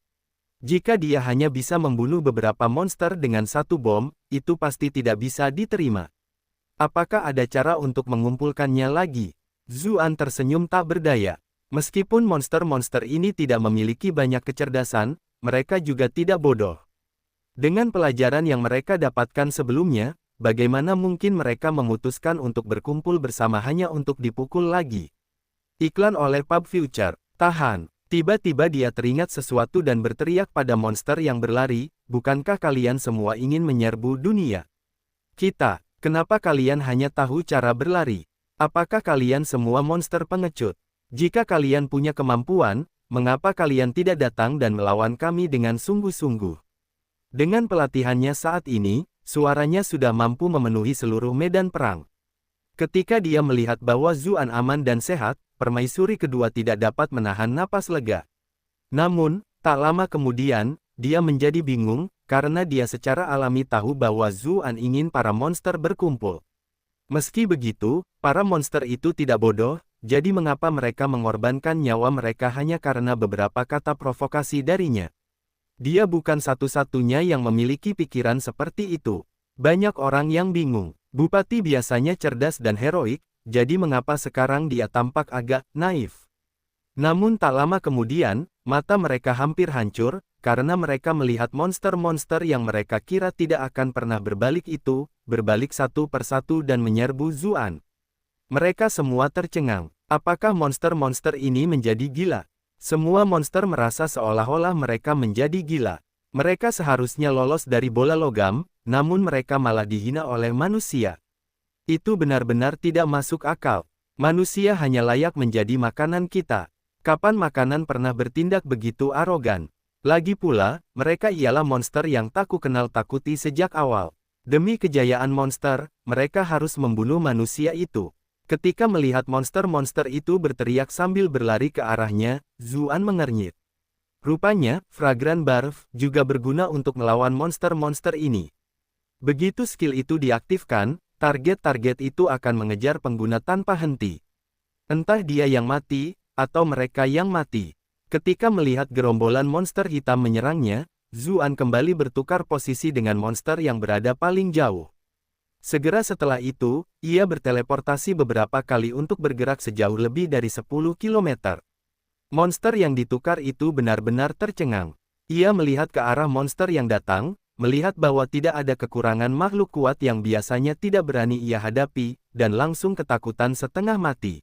Jika dia hanya bisa membunuh beberapa monster dengan satu bom, itu pasti tidak bisa diterima. Apakah ada cara untuk mengumpulkannya lagi? Zuan tersenyum tak berdaya. Meskipun monster-monster ini tidak memiliki banyak kecerdasan, mereka juga tidak bodoh. Dengan pelajaran yang mereka dapatkan sebelumnya, bagaimana mungkin mereka memutuskan untuk berkumpul bersama hanya untuk dipukul lagi? Iklan oleh Pub Future. Tahan. Tiba-tiba dia teringat sesuatu dan berteriak pada monster yang berlari, bukankah kalian semua ingin menyerbu dunia? Kita, kenapa kalian hanya tahu cara berlari? Apakah kalian semua monster pengecut? Jika kalian punya kemampuan, mengapa kalian tidak datang dan melawan kami dengan sungguh-sungguh? Dengan pelatihannya saat ini, suaranya sudah mampu memenuhi seluruh medan perang. Ketika dia melihat bahwa Zuan aman dan sehat, permaisuri kedua tidak dapat menahan napas lega. Namun, tak lama kemudian, dia menjadi bingung, karena dia secara alami tahu bahwa Zuan ingin para monster berkumpul. Meski begitu, para monster itu tidak bodoh, jadi mengapa mereka mengorbankan nyawa mereka hanya karena beberapa kata provokasi darinya? Dia bukan satu-satunya yang memiliki pikiran seperti itu. Banyak orang yang bingung. Bupati biasanya cerdas dan heroik, jadi mengapa sekarang dia tampak agak naif? Namun tak lama kemudian, mata mereka hampir hancur, karena mereka melihat monster-monster yang mereka kira tidak akan pernah berbalik itu, berbalik satu persatu dan menyerbu Zuan. Mereka semua tercengang. Apakah monster-monster ini menjadi gila? Semua monster merasa seolah-olah mereka menjadi gila. Mereka seharusnya lolos dari bola logam, namun mereka malah dihina oleh manusia. Itu benar-benar tidak masuk akal. Manusia hanya layak menjadi makanan kita. Kapan makanan pernah bertindak begitu arogan? Lagi pula, mereka ialah monster yang tak kenal takuti sejak awal. Demi kejayaan monster, mereka harus membunuh manusia itu. Ketika melihat monster-monster itu berteriak sambil berlari ke arahnya, Zuan mengernyit. Rupanya, Fragrant Barf juga berguna untuk melawan monster-monster ini. Begitu skill itu diaktifkan, target-target itu akan mengejar pengguna tanpa henti. Entah dia yang mati, atau mereka yang mati. Ketika melihat gerombolan monster hitam menyerangnya, Zuan kembali bertukar posisi dengan monster yang berada paling jauh. Segera setelah itu, ia berteleportasi beberapa kali untuk bergerak sejauh lebih dari 10 km. Monster yang ditukar itu benar-benar tercengang. Ia melihat ke arah monster yang datang, melihat bahwa tidak ada kekurangan makhluk kuat yang biasanya tidak berani ia hadapi, dan langsung ketakutan setengah mati.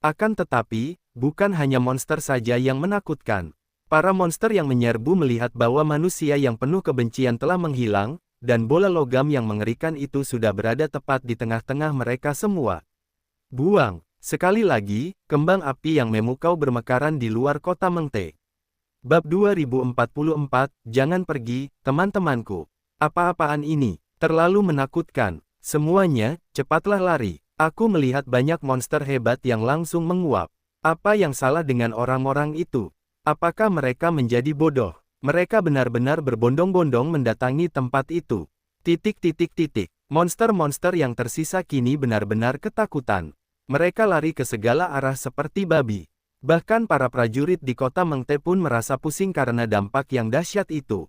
Akan tetapi, bukan hanya monster saja yang menakutkan. Para monster yang menyerbu melihat bahwa manusia yang penuh kebencian telah menghilang, dan bola logam yang mengerikan itu sudah berada tepat di tengah-tengah mereka semua. Buang! Sekali lagi, kembang api yang memukau bermekaran di luar kota Mengte. Bab 2044, Jangan pergi, teman-temanku. Apa-apaan ini? Terlalu menakutkan. Semuanya, cepatlah lari. Aku melihat banyak monster hebat yang langsung menguap. Apa yang salah dengan orang-orang itu? Apakah mereka menjadi bodoh? Mereka benar-benar berbondong-bondong mendatangi tempat itu. Monster-monster yang tersisa kini benar-benar ketakutan. Mereka lari ke segala arah seperti babi. Bahkan para prajurit di kota Mengte pun merasa pusing karena dampak yang dahsyat itu.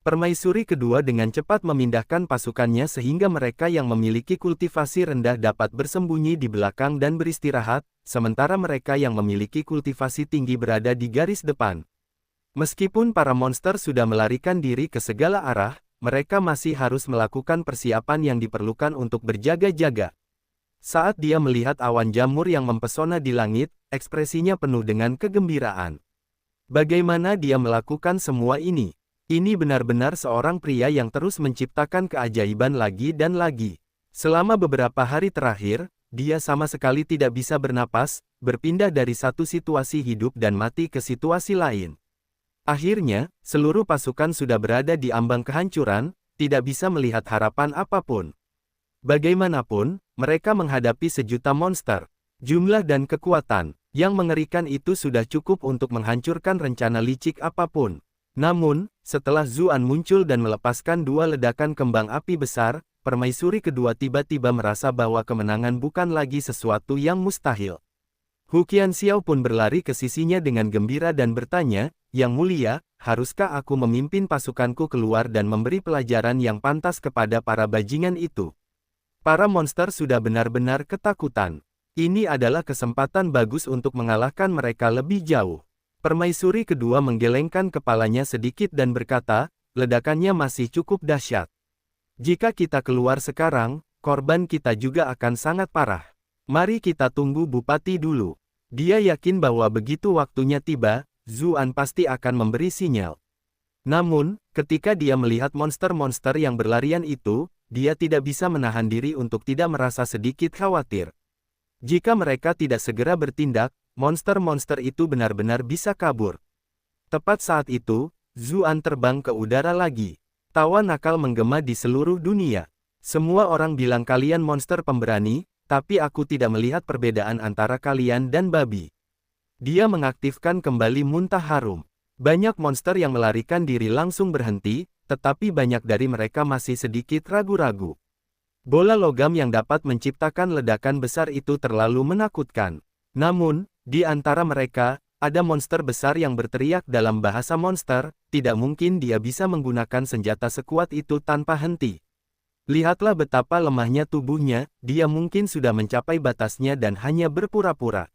Permaisuri kedua dengan cepat memindahkan pasukannya sehingga mereka yang memiliki kultivasi rendah dapat bersembunyi di belakang dan beristirahat, sementara mereka yang memiliki kultivasi tinggi berada di garis depan. Meskipun para monster sudah melarikan diri ke segala arah, mereka masih harus melakukan persiapan yang diperlukan untuk berjaga-jaga. Saat dia melihat awan jamur yang mempesona di langit, ekspresinya penuh dengan kegembiraan. Bagaimana dia melakukan semua ini? Ini benar-benar seorang pria yang terus menciptakan keajaiban lagi dan lagi. Selama beberapa hari terakhir, dia sama sekali tidak bisa bernapas, berpindah dari satu situasi hidup dan mati ke situasi lain. Akhirnya, seluruh pasukan sudah berada di ambang kehancuran, tidak bisa melihat harapan apapun. Bagaimanapun, mereka menghadapi sejuta monster. Jumlah dan kekuatan yang mengerikan itu sudah cukup untuk menghancurkan rencana licik apapun. Namun, setelah Zuan muncul dan melepaskan dua ledakan kembang api besar, permaisuri kedua tiba-tiba merasa bahwa kemenangan bukan lagi sesuatu yang mustahil. Hu Qianxiao pun berlari ke sisinya dengan gembira dan bertanya, "Yang mulia, haruskah aku memimpin pasukanku keluar dan memberi pelajaran yang pantas kepada para bajingan itu?" Para monster sudah benar-benar ketakutan. Ini adalah kesempatan bagus untuk mengalahkan mereka lebih jauh. Permaisuri kedua menggelengkan kepalanya sedikit dan berkata, ledakannya masih cukup dahsyat. Jika kita keluar sekarang, korban kita juga akan sangat parah. Mari kita tunggu Bupati dulu. Dia yakin bahwa begitu waktunya tiba, Zuan pasti akan memberi sinyal. Namun, ketika dia melihat monster-monster yang berlarian itu, dia tidak bisa menahan diri untuk tidak merasa sedikit khawatir. Jika mereka tidak segera bertindak, monster-monster itu benar-benar bisa kabur. Tepat saat itu, Zuan terbang ke udara lagi. Tawa nakal menggema di seluruh dunia. Semua orang bilang kalian monster pemberani, tapi aku tidak melihat perbedaan antara kalian dan babi. Dia mengaktifkan kembali muntah harum. Banyak monster yang melarikan diri langsung berhenti, tetapi banyak dari mereka masih sedikit ragu-ragu. Bola logam yang dapat menciptakan ledakan besar itu terlalu menakutkan. Namun, di antara mereka, ada monster besar yang berteriak dalam bahasa monster, tidak mungkin dia bisa menggunakan senjata sekuat itu tanpa henti. Lihatlah betapa lemahnya tubuhnya, dia mungkin sudah mencapai batasnya dan hanya berpura-pura.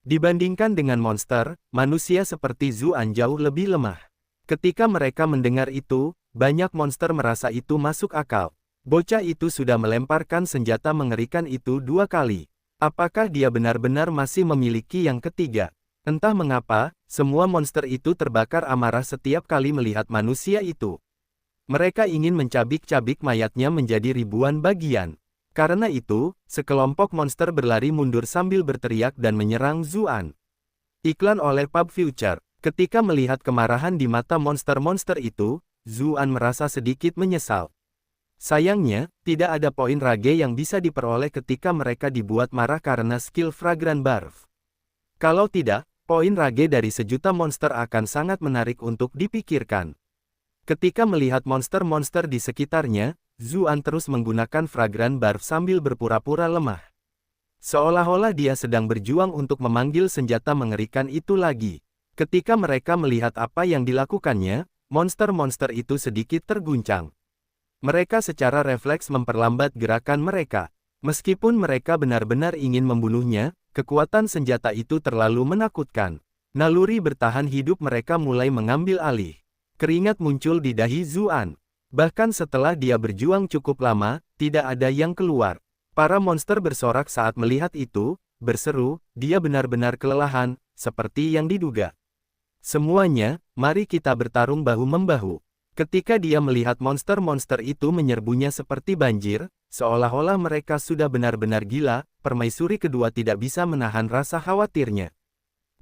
Dibandingkan dengan monster, manusia seperti Zuan jauh lebih lemah. Ketika mereka mendengar itu, banyak monster merasa itu masuk akal. Bocah itu sudah melemparkan senjata mengerikan itu 2 kali. Apakah dia benar-benar masih memiliki yang ketiga? Entah mengapa, semua monster itu terbakar amarah setiap kali melihat manusia itu. Mereka ingin mencabik-cabik mayatnya menjadi ribuan bagian. Karena itu, sekelompok monster berlari mundur sambil berteriak dan menyerang Zuan. Iklan oleh Pub Future. Ketika melihat kemarahan di mata monster-monster itu, Zuan merasa sedikit menyesal. Sayangnya, tidak ada poin rage yang bisa diperoleh ketika mereka dibuat marah karena skill Fragrant Barf. Kalau tidak, poin rage dari sejuta monster akan sangat menarik untuk dipikirkan. Ketika melihat monster-monster di sekitarnya, Zuan terus menggunakan Fragrant Barf sambil berpura-pura lemah. Seolah-olah dia sedang berjuang untuk memanggil senjata mengerikan itu lagi. Ketika mereka melihat apa yang dilakukannya, monster-monster itu sedikit terguncang. Mereka secara refleks memperlambat gerakan mereka. Meskipun mereka benar-benar ingin membunuhnya, kekuatan senjata itu terlalu menakutkan. Naluri bertahan hidup mereka mulai mengambil alih. Keringat muncul di dahi Zuan. Bahkan setelah dia berjuang cukup lama, tidak ada yang keluar. Para monster bersorak saat melihat itu, berseru, dia benar-benar kelelahan, seperti yang diduga. Semuanya, mari kita bertarung bahu-membahu. Ketika dia melihat monster-monster itu menyerbunya seperti banjir, seolah-olah mereka sudah benar-benar gila, permaisuri kedua tidak bisa menahan rasa khawatirnya.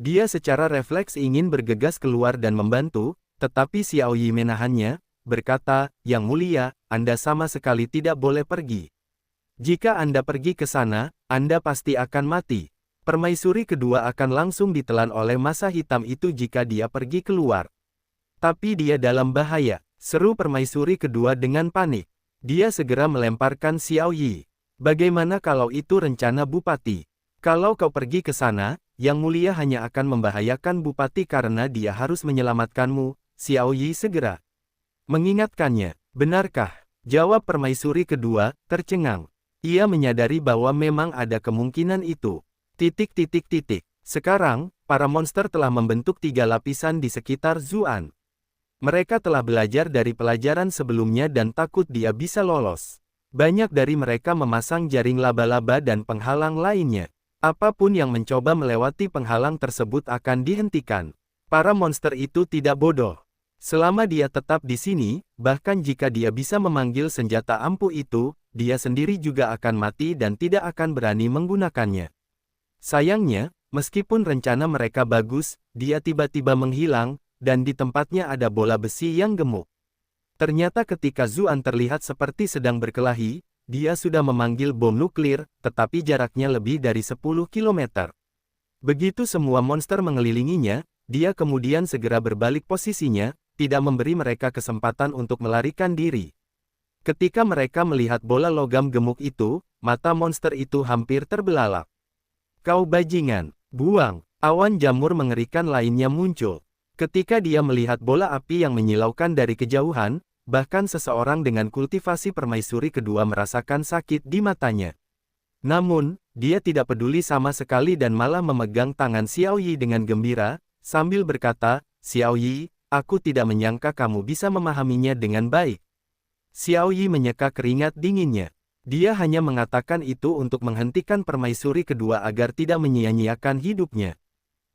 Dia secara refleks ingin bergegas keluar dan membantu, tetapi Xiao Yi menahannya, berkata, Yang Mulia, Anda sama sekali tidak boleh pergi. Jika Anda pergi ke sana, Anda pasti akan mati. Permaisuri kedua akan langsung ditelan oleh massa hitam itu jika dia pergi keluar. Tapi dia dalam bahaya, seru permaisuri kedua dengan panik. Dia segera melemparkan Xiao Yi. Bagaimana kalau itu rencana Bupati? Kalau kau pergi ke sana, Yang Mulia hanya akan membahayakan Bupati karena dia harus menyelamatkanmu, Xiao Yi segera mengingatkannya. Benarkah? Jawab permaisuri kedua, tercengang. Ia menyadari bahwa memang ada kemungkinan itu. Sekarang, para monster telah membentuk 3 lapisan di sekitar Zuan. Mereka telah belajar dari pelajaran sebelumnya dan takut dia bisa lolos. Banyak dari mereka memasang jaring laba-laba dan penghalang lainnya. Apapun yang mencoba melewati penghalang tersebut akan dihentikan. Para monster itu tidak bodoh. Selama dia tetap di sini, bahkan jika dia bisa memanggil senjata ampuh itu, dia sendiri juga akan mati dan tidak akan berani menggunakannya. Sayangnya, meskipun rencana mereka bagus, dia tiba-tiba menghilang, dan di tempatnya ada bola besi yang gemuk. Ternyata ketika Zuan terlihat seperti sedang berkelahi, dia sudah memanggil bom nuklir, tetapi jaraknya lebih dari 10 km. Begitu semua monster mengelilinginya, dia kemudian segera berbalik posisinya, tidak memberi mereka kesempatan untuk melarikan diri. Ketika mereka melihat bola logam gemuk itu, mata monster itu hampir terbelalak. Kau bajingan, buang! Awan jamur mengerikan lainnya muncul. Ketika dia melihat bola api yang menyilaukan dari kejauhan, bahkan seseorang dengan kultivasi permaisuri kedua merasakan sakit di matanya. Namun, dia tidak peduli sama sekali dan malah memegang tangan Xiao Yi dengan gembira, sambil berkata, Xiao Yi, aku tidak menyangka kamu bisa memahaminya dengan baik. Xiao Yi menyeka keringat dinginnya. Dia hanya mengatakan itu untuk menghentikan permaisuri kedua agar tidak menyia-nyiakan hidupnya.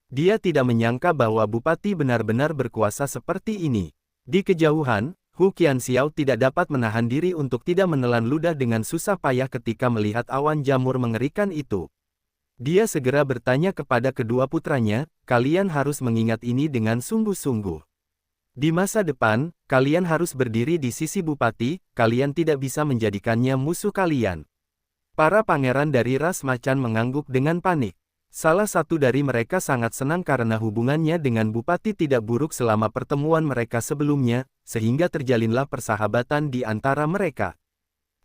Dia tidak menyangka bahwa Bupati benar-benar berkuasa seperti ini. Di kejauhan, Hu Qianxiao tidak dapat menahan diri untuk tidak menelan ludah dengan susah payah ketika melihat awan jamur mengerikan itu. Dia segera bertanya kepada kedua putranya, kalian harus mengingat ini dengan sungguh-sungguh. Di masa depan, kalian harus berdiri di sisi Bupati, kalian tidak bisa menjadikannya musuh kalian. Para pangeran dari ras macan mengangguk dengan panik. Salah satu dari mereka sangat senang karena hubungannya dengan Bupati tidak buruk selama pertemuan mereka sebelumnya, sehingga terjalinlah persahabatan di antara mereka.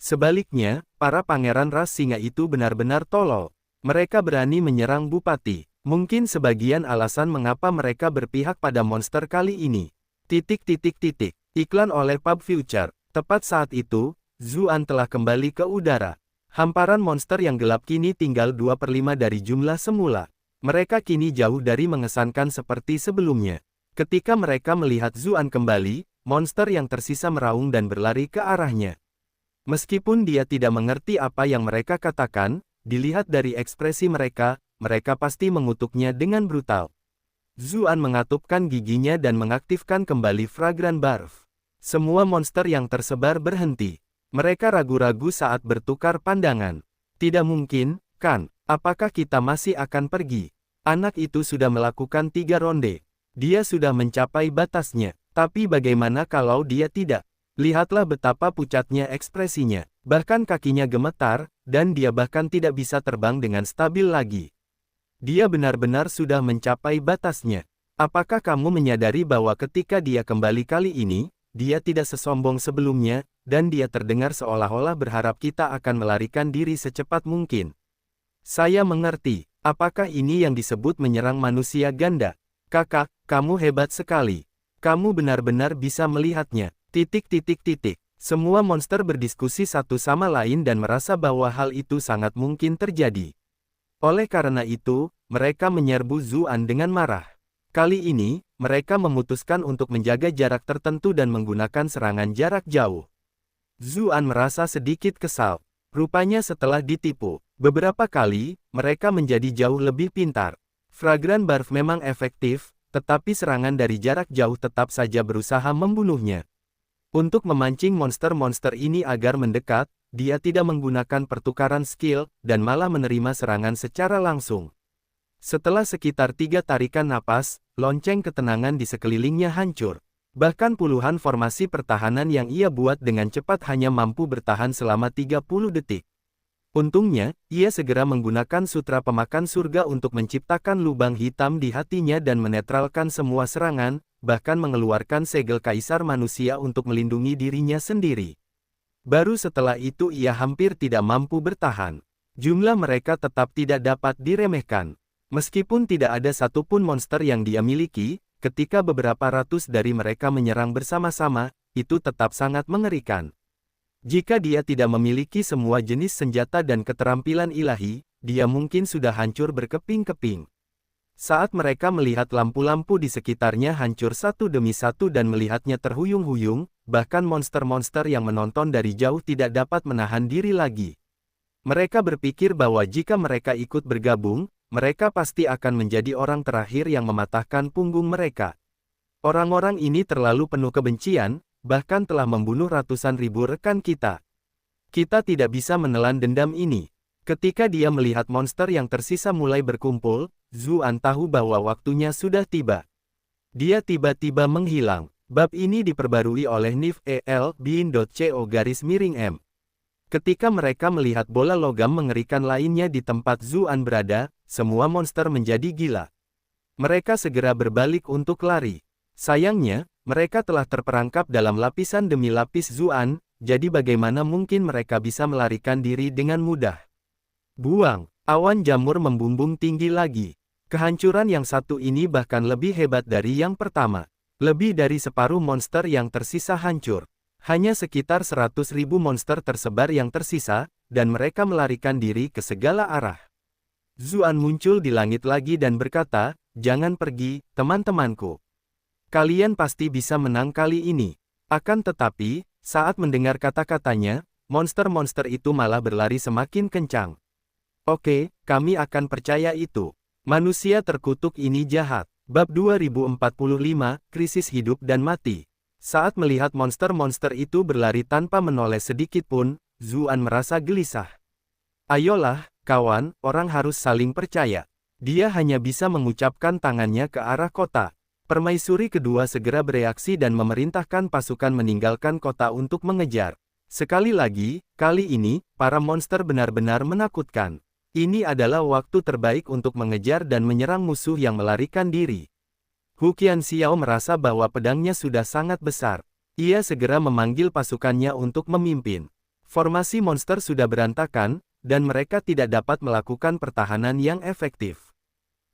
Sebaliknya, para pangeran ras singa itu benar-benar tolol. Mereka berani menyerang Bupati. Mungkin sebagian alasan mengapa mereka berpihak pada monster kali ini. Iklan oleh Pub Future. Tepat saat itu, Zuan telah kembali ke udara. Hamparan monster yang gelap kini tinggal 2/5 dari jumlah semula. Mereka kini jauh dari mengesankan seperti sebelumnya. Ketika mereka melihat Zuan kembali, monster yang tersisa meraung dan berlari ke arahnya. Meskipun dia tidak mengerti apa yang mereka katakan, dilihat dari ekspresi mereka, mereka pasti mengutuknya dengan brutal. Zuan mengatupkan giginya dan mengaktifkan kembali Fragrant Barf. Semua monster yang tersebar berhenti. Mereka ragu-ragu saat bertukar pandangan. Tidak mungkin, kan? Apakah kita masih akan pergi? Anak itu sudah melakukan 3 ronde. Dia sudah mencapai batasnya. Tapi bagaimana kalau dia tidak? Lihatlah betapa pucatnya ekspresinya. Bahkan kakinya gemetar, dan dia bahkan tidak bisa terbang dengan stabil lagi. Dia benar-benar sudah mencapai batasnya. Apakah kamu menyadari bahwa ketika dia kembali kali ini, dia tidak sesombong sebelumnya, dan dia terdengar seolah-olah berharap kita akan melarikan diri secepat mungkin. Saya mengerti, apakah ini yang disebut menyerang manusia ganda? Kakak, kamu hebat sekali. Kamu benar-benar bisa melihatnya. Semua monster berdiskusi satu sama lain dan merasa bahwa hal itu sangat mungkin terjadi. Oleh karena itu, mereka menyerbu Zuan dengan marah. Kali ini, mereka memutuskan untuk menjaga jarak tertentu dan menggunakan serangan jarak jauh. Zuan merasa sedikit kesal. Rupanya setelah ditipu beberapa kali, mereka menjadi jauh lebih pintar. Fragrant Barf memang efektif, tetapi serangan dari jarak jauh tetap saja berusaha membunuhnya. Untuk memancing monster-monster ini agar mendekat, dia tidak menggunakan pertukaran skill, dan malah menerima serangan secara langsung. Setelah sekitar 3 tarikan napas, lonceng ketenangan di sekelilingnya hancur. Bahkan puluhan formasi pertahanan yang ia buat dengan cepat hanya mampu bertahan selama 30 detik. Untungnya, ia segera menggunakan sutra pemakan surga untuk menciptakan lubang hitam di hatinya dan menetralkan semua serangan, bahkan mengeluarkan segel kaisar manusia untuk melindungi dirinya sendiri. Baru setelah itu ia hampir tidak mampu bertahan. Jumlah mereka tetap tidak dapat diremehkan. Meskipun tidak ada satupun monster yang dia miliki, ketika beberapa ratus dari mereka menyerang bersama-sama, itu tetap sangat mengerikan. Jika dia tidak memiliki semua jenis senjata dan keterampilan ilahi, dia mungkin sudah hancur berkeping-keping. Saat mereka melihat lampu-lampu di sekitarnya hancur satu demi satu dan melihatnya terhuyung-huyung, bahkan monster-monster yang menonton dari jauh tidak dapat menahan diri lagi. Mereka berpikir bahwa jika mereka ikut bergabung, mereka pasti akan menjadi orang terakhir yang mematahkan punggung mereka. Orang-orang ini terlalu penuh kebencian, bahkan telah membunuh ratusan ribu rekan kita. Kita tidak bisa menelan dendam ini. Ketika dia melihat monster yang tersisa mulai berkumpul, Zuan tahu bahwa waktunya sudah tiba. Dia tiba-tiba menghilang. Bab ini diperbarui oleh nif.el.bin.co_m. Ketika mereka melihat bola logam mengerikan lainnya di tempat Zuan berada, semua monster menjadi gila. Mereka segera berbalik untuk lari. Sayangnya, mereka telah terperangkap dalam lapisan demi lapis Zuan, jadi bagaimana mungkin mereka bisa melarikan diri dengan mudah. Buang, awan jamur membumbung tinggi lagi. Kehancuran yang satu ini bahkan lebih hebat dari yang pertama. Lebih dari separuh monster yang tersisa hancur. Hanya sekitar 100.000 monster tersebar yang tersisa, dan mereka melarikan diri ke segala arah. Zuan muncul di langit lagi dan berkata, "Jangan pergi, teman-temanku. Kalian pasti bisa menang kali ini." Akan tetapi, saat mendengar kata-katanya, monster-monster itu malah berlari semakin kencang. Oke, kami akan percaya itu. Manusia terkutuk ini jahat. Bab 2045, Krisis Hidup dan Mati. Saat melihat monster-monster itu berlari tanpa menoleh sedikit pun, Zuan merasa gelisah. Ayolah, kawan, orang harus saling percaya. Dia hanya bisa mengucapkan tangannya ke arah kota. Permaisuri kedua segera bereaksi dan memerintahkan pasukan meninggalkan kota untuk mengejar. Sekali lagi, kali ini, para monster benar-benar menakutkan. Ini adalah waktu terbaik untuk mengejar dan menyerang musuh yang melarikan diri. Hu Qianxiao merasa bahwa pedangnya sudah sangat besar. Ia segera memanggil pasukannya untuk memimpin. Formasi monster sudah berantakan, dan mereka tidak dapat melakukan pertahanan yang efektif.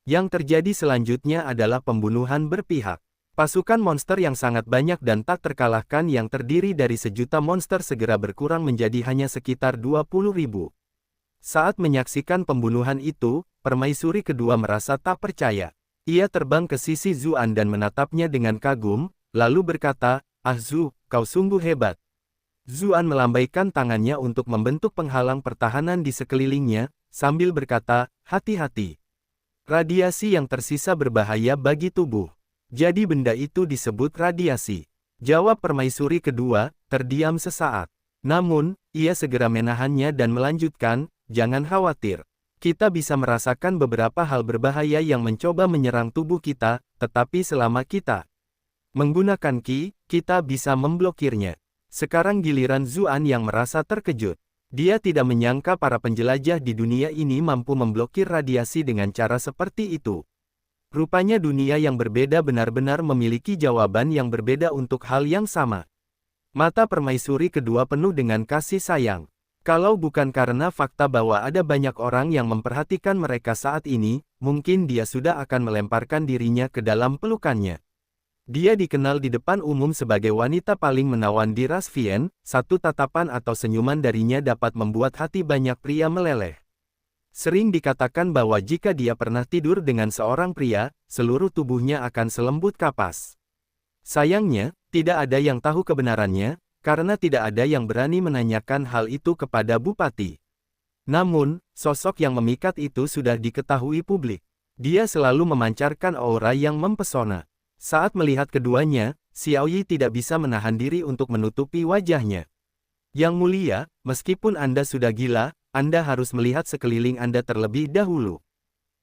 Yang terjadi selanjutnya adalah pembunuhan berpihak. Pasukan monster yang sangat banyak dan tak terkalahkan yang terdiri dari sejuta monster segera berkurang menjadi hanya sekitar 20.000. Saat menyaksikan pembunuhan itu, permaisuri kedua merasa tak percaya. Ia terbang ke sisi Zuan dan menatapnya dengan kagum, lalu berkata, "Ah Zu, kau sungguh hebat." Zuan melambaikan tangannya untuk membentuk penghalang pertahanan di sekelilingnya, sambil berkata, "Hati-hati. Radiasi yang tersisa berbahaya bagi tubuh. Jadi benda itu disebut radiasi." Jawab permaisuri kedua, terdiam sesaat. Namun, ia segera menahannya dan melanjutkan, "Jangan khawatir. Kita bisa merasakan beberapa hal berbahaya yang mencoba menyerang tubuh kita, tetapi selama kita menggunakan Qi, kita bisa memblokirnya." Sekarang giliran Zuan yang merasa terkejut. Dia tidak menyangka para penjelajah di dunia ini mampu memblokir radiasi dengan cara seperti itu. Rupanya dunia yang berbeda benar-benar memiliki jawaban yang berbeda untuk hal yang sama. Mata permaisuri kedua penuh dengan kasih sayang. Kalau bukan karena fakta bahwa ada banyak orang yang memperhatikan mereka saat ini, mungkin dia sudah akan melemparkan dirinya ke dalam pelukannya. Dia dikenal di depan umum sebagai wanita paling menawan di ras Vien, satu tatapan atau senyuman darinya dapat membuat hati banyak pria meleleh. Sering dikatakan bahwa jika dia pernah tidur dengan seorang pria, seluruh tubuhnya akan selembut kapas. Sayangnya, tidak ada yang tahu kebenarannya, karena tidak ada yang berani menanyakan hal itu kepada bupati. Namun, sosok yang memikat itu sudah diketahui publik. Dia selalu memancarkan aura yang mempesona. Saat melihat keduanya, Xiao Yi tidak bisa menahan diri untuk menutupi wajahnya. Yang mulia, meskipun Anda sudah gila, Anda harus melihat sekeliling Anda terlebih dahulu.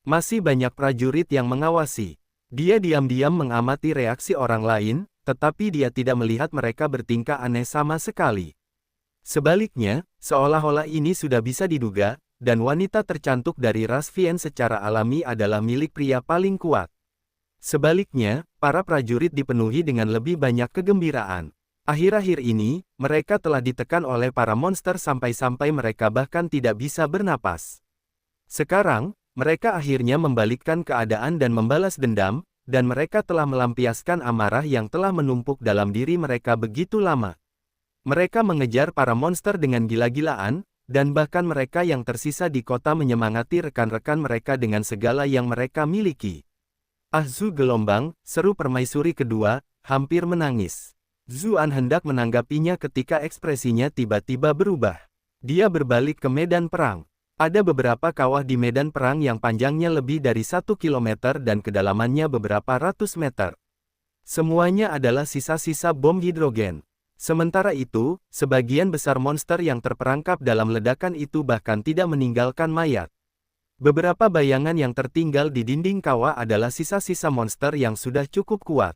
Masih banyak prajurit yang mengawasi. Dia diam-diam mengamati reaksi orang lain, tetapi dia tidak melihat mereka bertingkah aneh sama sekali. Sebaliknya, seolah-olah ini sudah bisa diduga, dan wanita tercantik dari ras Vian secara alami adalah milik pria paling kuat. Sebaliknya, para prajurit dipenuhi dengan lebih banyak kegembiraan. Akhir-akhir ini, mereka telah ditekan oleh para monster sampai-sampai mereka bahkan tidak bisa bernapas. Sekarang, mereka akhirnya membalikkan keadaan dan membalas dendam, dan mereka telah melampiaskan amarah yang telah menumpuk dalam diri mereka begitu lama. Mereka mengejar para monster dengan gila-gilaan, dan bahkan mereka yang tersisa di kota menyemangati rekan-rekan mereka dengan segala yang mereka miliki. Zhu gelombang, seru permaisuri kedua, hampir menangis. Zuan hendak menanggapinya ketika ekspresinya tiba-tiba berubah. Dia berbalik ke medan perang. Ada beberapa kawah di medan perang yang panjangnya lebih dari 1 kilometer dan kedalamannya beberapa ratus meter. Semuanya adalah sisa-sisa bom hidrogen. Sementara itu, sebagian besar monster yang terperangkap dalam ledakan itu bahkan tidak meninggalkan mayat. Beberapa bayangan yang tertinggal di dinding kawah adalah sisa-sisa monster yang sudah cukup kuat.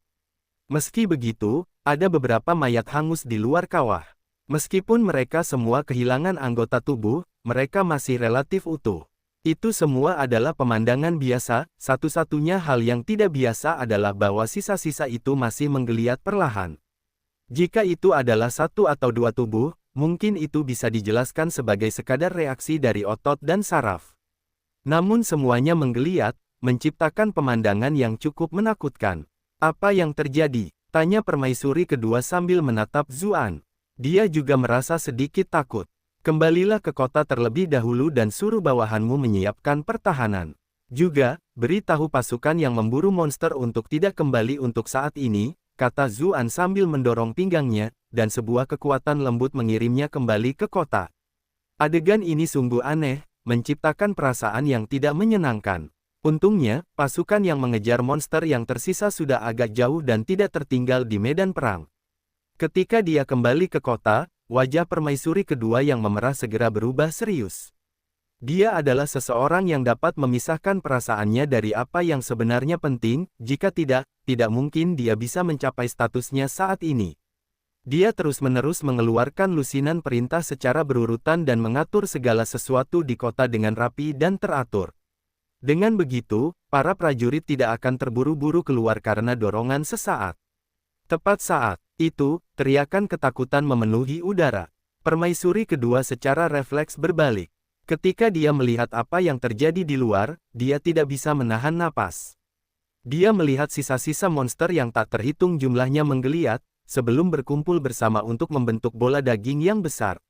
Meski begitu, ada beberapa mayat hangus di luar kawah. Meskipun mereka semua kehilangan anggota tubuh, mereka masih relatif utuh. Itu semua adalah pemandangan biasa, satu-satunya hal yang tidak biasa adalah bahwa sisa-sisa itu masih menggeliat perlahan. Jika itu adalah satu atau dua tubuh, mungkin itu bisa dijelaskan sebagai sekadar reaksi dari otot dan saraf. Namun semuanya menggeliat, menciptakan pemandangan yang cukup menakutkan. Apa yang terjadi? Tanya permaisuri kedua sambil menatap Zuan. Dia juga merasa sedikit takut. Kembalilah ke kota terlebih dahulu dan suruh bawahanmu menyiapkan pertahanan. Juga, beritahu pasukan yang memburu monster untuk tidak kembali untuk saat ini, kata Zuan sambil mendorong pinggangnya, dan sebuah kekuatan lembut mengirimnya kembali ke kota. Adegan ini sungguh aneh, menciptakan perasaan yang tidak menyenangkan. Untungnya, pasukan yang mengejar monster yang tersisa sudah agak jauh dan tidak tertinggal di medan perang. Ketika dia kembali ke kota, wajah permaisuri kedua yang memerah segera berubah serius. Dia adalah seseorang yang dapat memisahkan perasaannya dari apa yang sebenarnya penting, jika tidak mungkin dia bisa mencapai statusnya saat ini. Dia terus-menerus mengeluarkan lusinan perintah secara berurutan dan mengatur segala sesuatu di kota dengan rapi dan teratur. Dengan begitu, para prajurit tidak akan terburu-buru keluar karena dorongan sesaat. Tepat saat itu, teriakan ketakutan memenuhi udara. Permaisuri kedua secara refleks berbalik. Ketika dia melihat apa yang terjadi di luar, dia tidak bisa menahan napas. Dia melihat sisa-sisa monster yang tak terhitung jumlahnya menggeliat, sebelum berkumpul bersama untuk membentuk bola daging yang besar.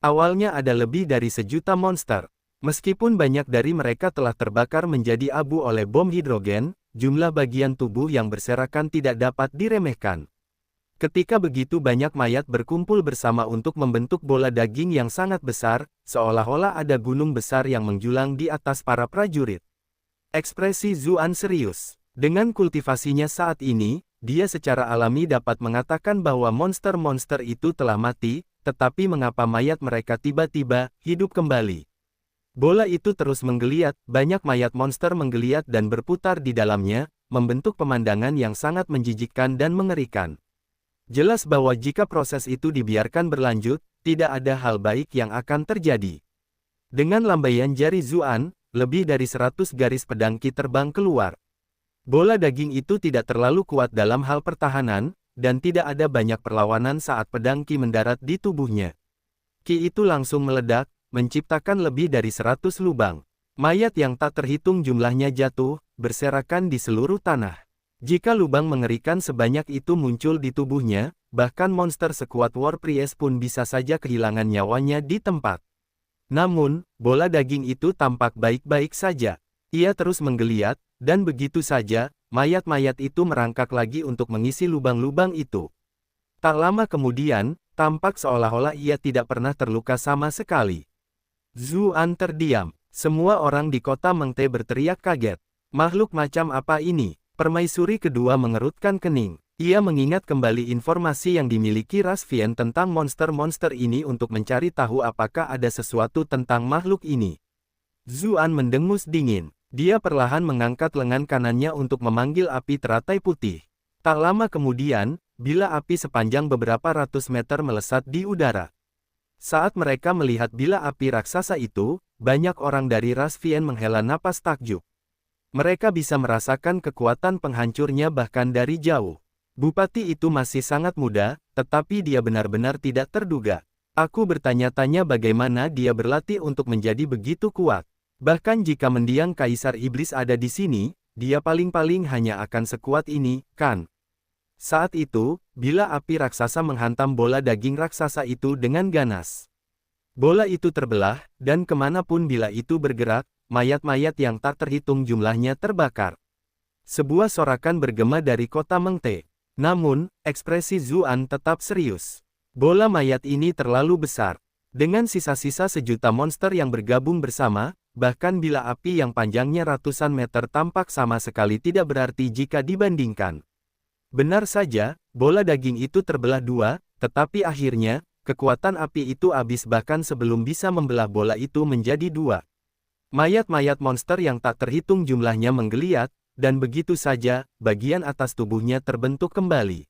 Awalnya ada lebih dari 1.000.000 monster. Meskipun banyak dari mereka telah terbakar menjadi abu oleh bom hidrogen, jumlah bagian tubuh yang berserakan tidak dapat diremehkan. Ketika begitu banyak mayat berkumpul bersama untuk membentuk bola daging yang sangat besar, seolah-olah ada gunung besar yang menjulang di atas para prajurit. Ekspresi Zuan serius. Dengan kultivasinya saat ini, dia secara alami dapat mengatakan bahwa monster-monster itu telah mati, tetapi mengapa mayat mereka tiba-tiba hidup kembali? Bola itu terus menggeliat, banyak mayat monster menggeliat dan berputar di dalamnya, membentuk pemandangan yang sangat menjijikkan dan mengerikan. Jelas bahwa jika proses itu dibiarkan berlanjut, tidak ada hal baik yang akan terjadi. Dengan lambaian jari Zuan, lebih dari 100 garis pedang Qi terbang keluar. Bola daging itu tidak terlalu kuat dalam hal pertahanan, dan tidak ada banyak perlawanan saat pedang Qi mendarat di tubuhnya. Qi itu langsung meledak, menciptakan lebih dari 100 lubang. Mayat yang tak terhitung jumlahnya jatuh, berserakan di seluruh tanah. Jika lubang mengerikan sebanyak itu muncul di tubuhnya, bahkan monster sekuat War Priest pun bisa saja kehilangan nyawanya di tempat. Namun, bola daging itu tampak baik-baik saja. Ia terus menggeliat, dan begitu saja, mayat-mayat itu merangkak lagi untuk mengisi lubang-lubang itu. Tak lama kemudian, tampak seolah-olah ia tidak pernah terluka sama sekali. Zuan terdiam. Semua orang di kota Mengte berteriak kaget. Makhluk macam apa ini? Permaisuri kedua mengerutkan kening. Ia mengingat kembali informasi yang dimiliki Ras Vien tentang monster-monster ini untuk mencari tahu apakah ada sesuatu tentang makhluk ini. Zuan mendengus dingin. Dia perlahan mengangkat lengan kanannya untuk memanggil api teratai putih. Tak lama kemudian, bila api sepanjang beberapa ratus meter melesat di udara. Saat mereka melihat bila api raksasa itu, banyak orang dari Ras Vien menghela napas takjub. Mereka bisa merasakan kekuatan penghancurnya bahkan dari jauh. Bupati itu masih sangat muda, tetapi dia benar-benar tidak terduga. Aku bertanya-tanya bagaimana dia berlatih untuk menjadi begitu kuat. Bahkan jika mendiang Kaisar Iblis ada di sini, dia paling-paling hanya akan sekuat ini, kan? Saat itu, bila api raksasa menghantam bola daging raksasa itu dengan ganas. Bola itu terbelah, dan kemanapun bila itu bergerak, mayat-mayat yang tak terhitung jumlahnya terbakar. Sebuah sorakan bergema dari kota Mengte. Namun, ekspresi Zuan tetap serius. Bola mayat ini terlalu besar. Dengan sisa-sisa sejuta monster yang bergabung bersama, bahkan bila api yang panjangnya ratusan meter tampak sama sekali tidak berarti jika dibandingkan. Benar saja, bola daging itu terbelah dua, tetapi akhirnya, kekuatan api itu habis bahkan sebelum bisa membelah bola itu menjadi dua. Mayat-mayat monster yang tak terhitung jumlahnya menggeliat, dan begitu saja, bagian atas tubuhnya terbentuk kembali.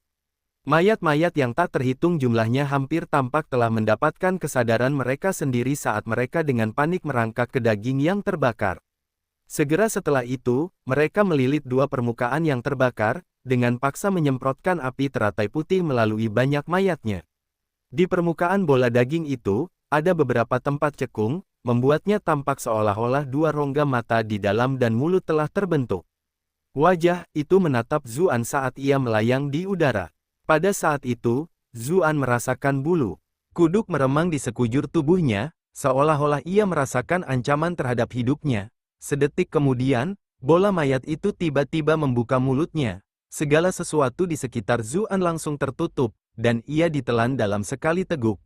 Mayat-mayat yang tak terhitung jumlahnya hampir tampak telah mendapatkan kesadaran mereka sendiri saat mereka dengan panik merangkak ke daging yang terbakar. Segera setelah itu, mereka melilit dua permukaan yang terbakar, dengan paksa menyemprotkan api teratai putih melalui banyak mayatnya. Di permukaan bola daging itu, ada beberapa tempat cekung, membuatnya tampak seolah-olah dua rongga mata di dalam dan mulut telah terbentuk. Wajah itu menatap Zuan saat ia melayang di udara. Pada saat itu, Zuan merasakan bulu kuduk meremang di sekujur tubuhnya, seolah-olah ia merasakan ancaman terhadap hidupnya. Sedetik kemudian, bola mayat itu tiba-tiba membuka mulutnya. Segala sesuatu di sekitar Zuan langsung tertutup, dan ia ditelan dalam sekali teguk.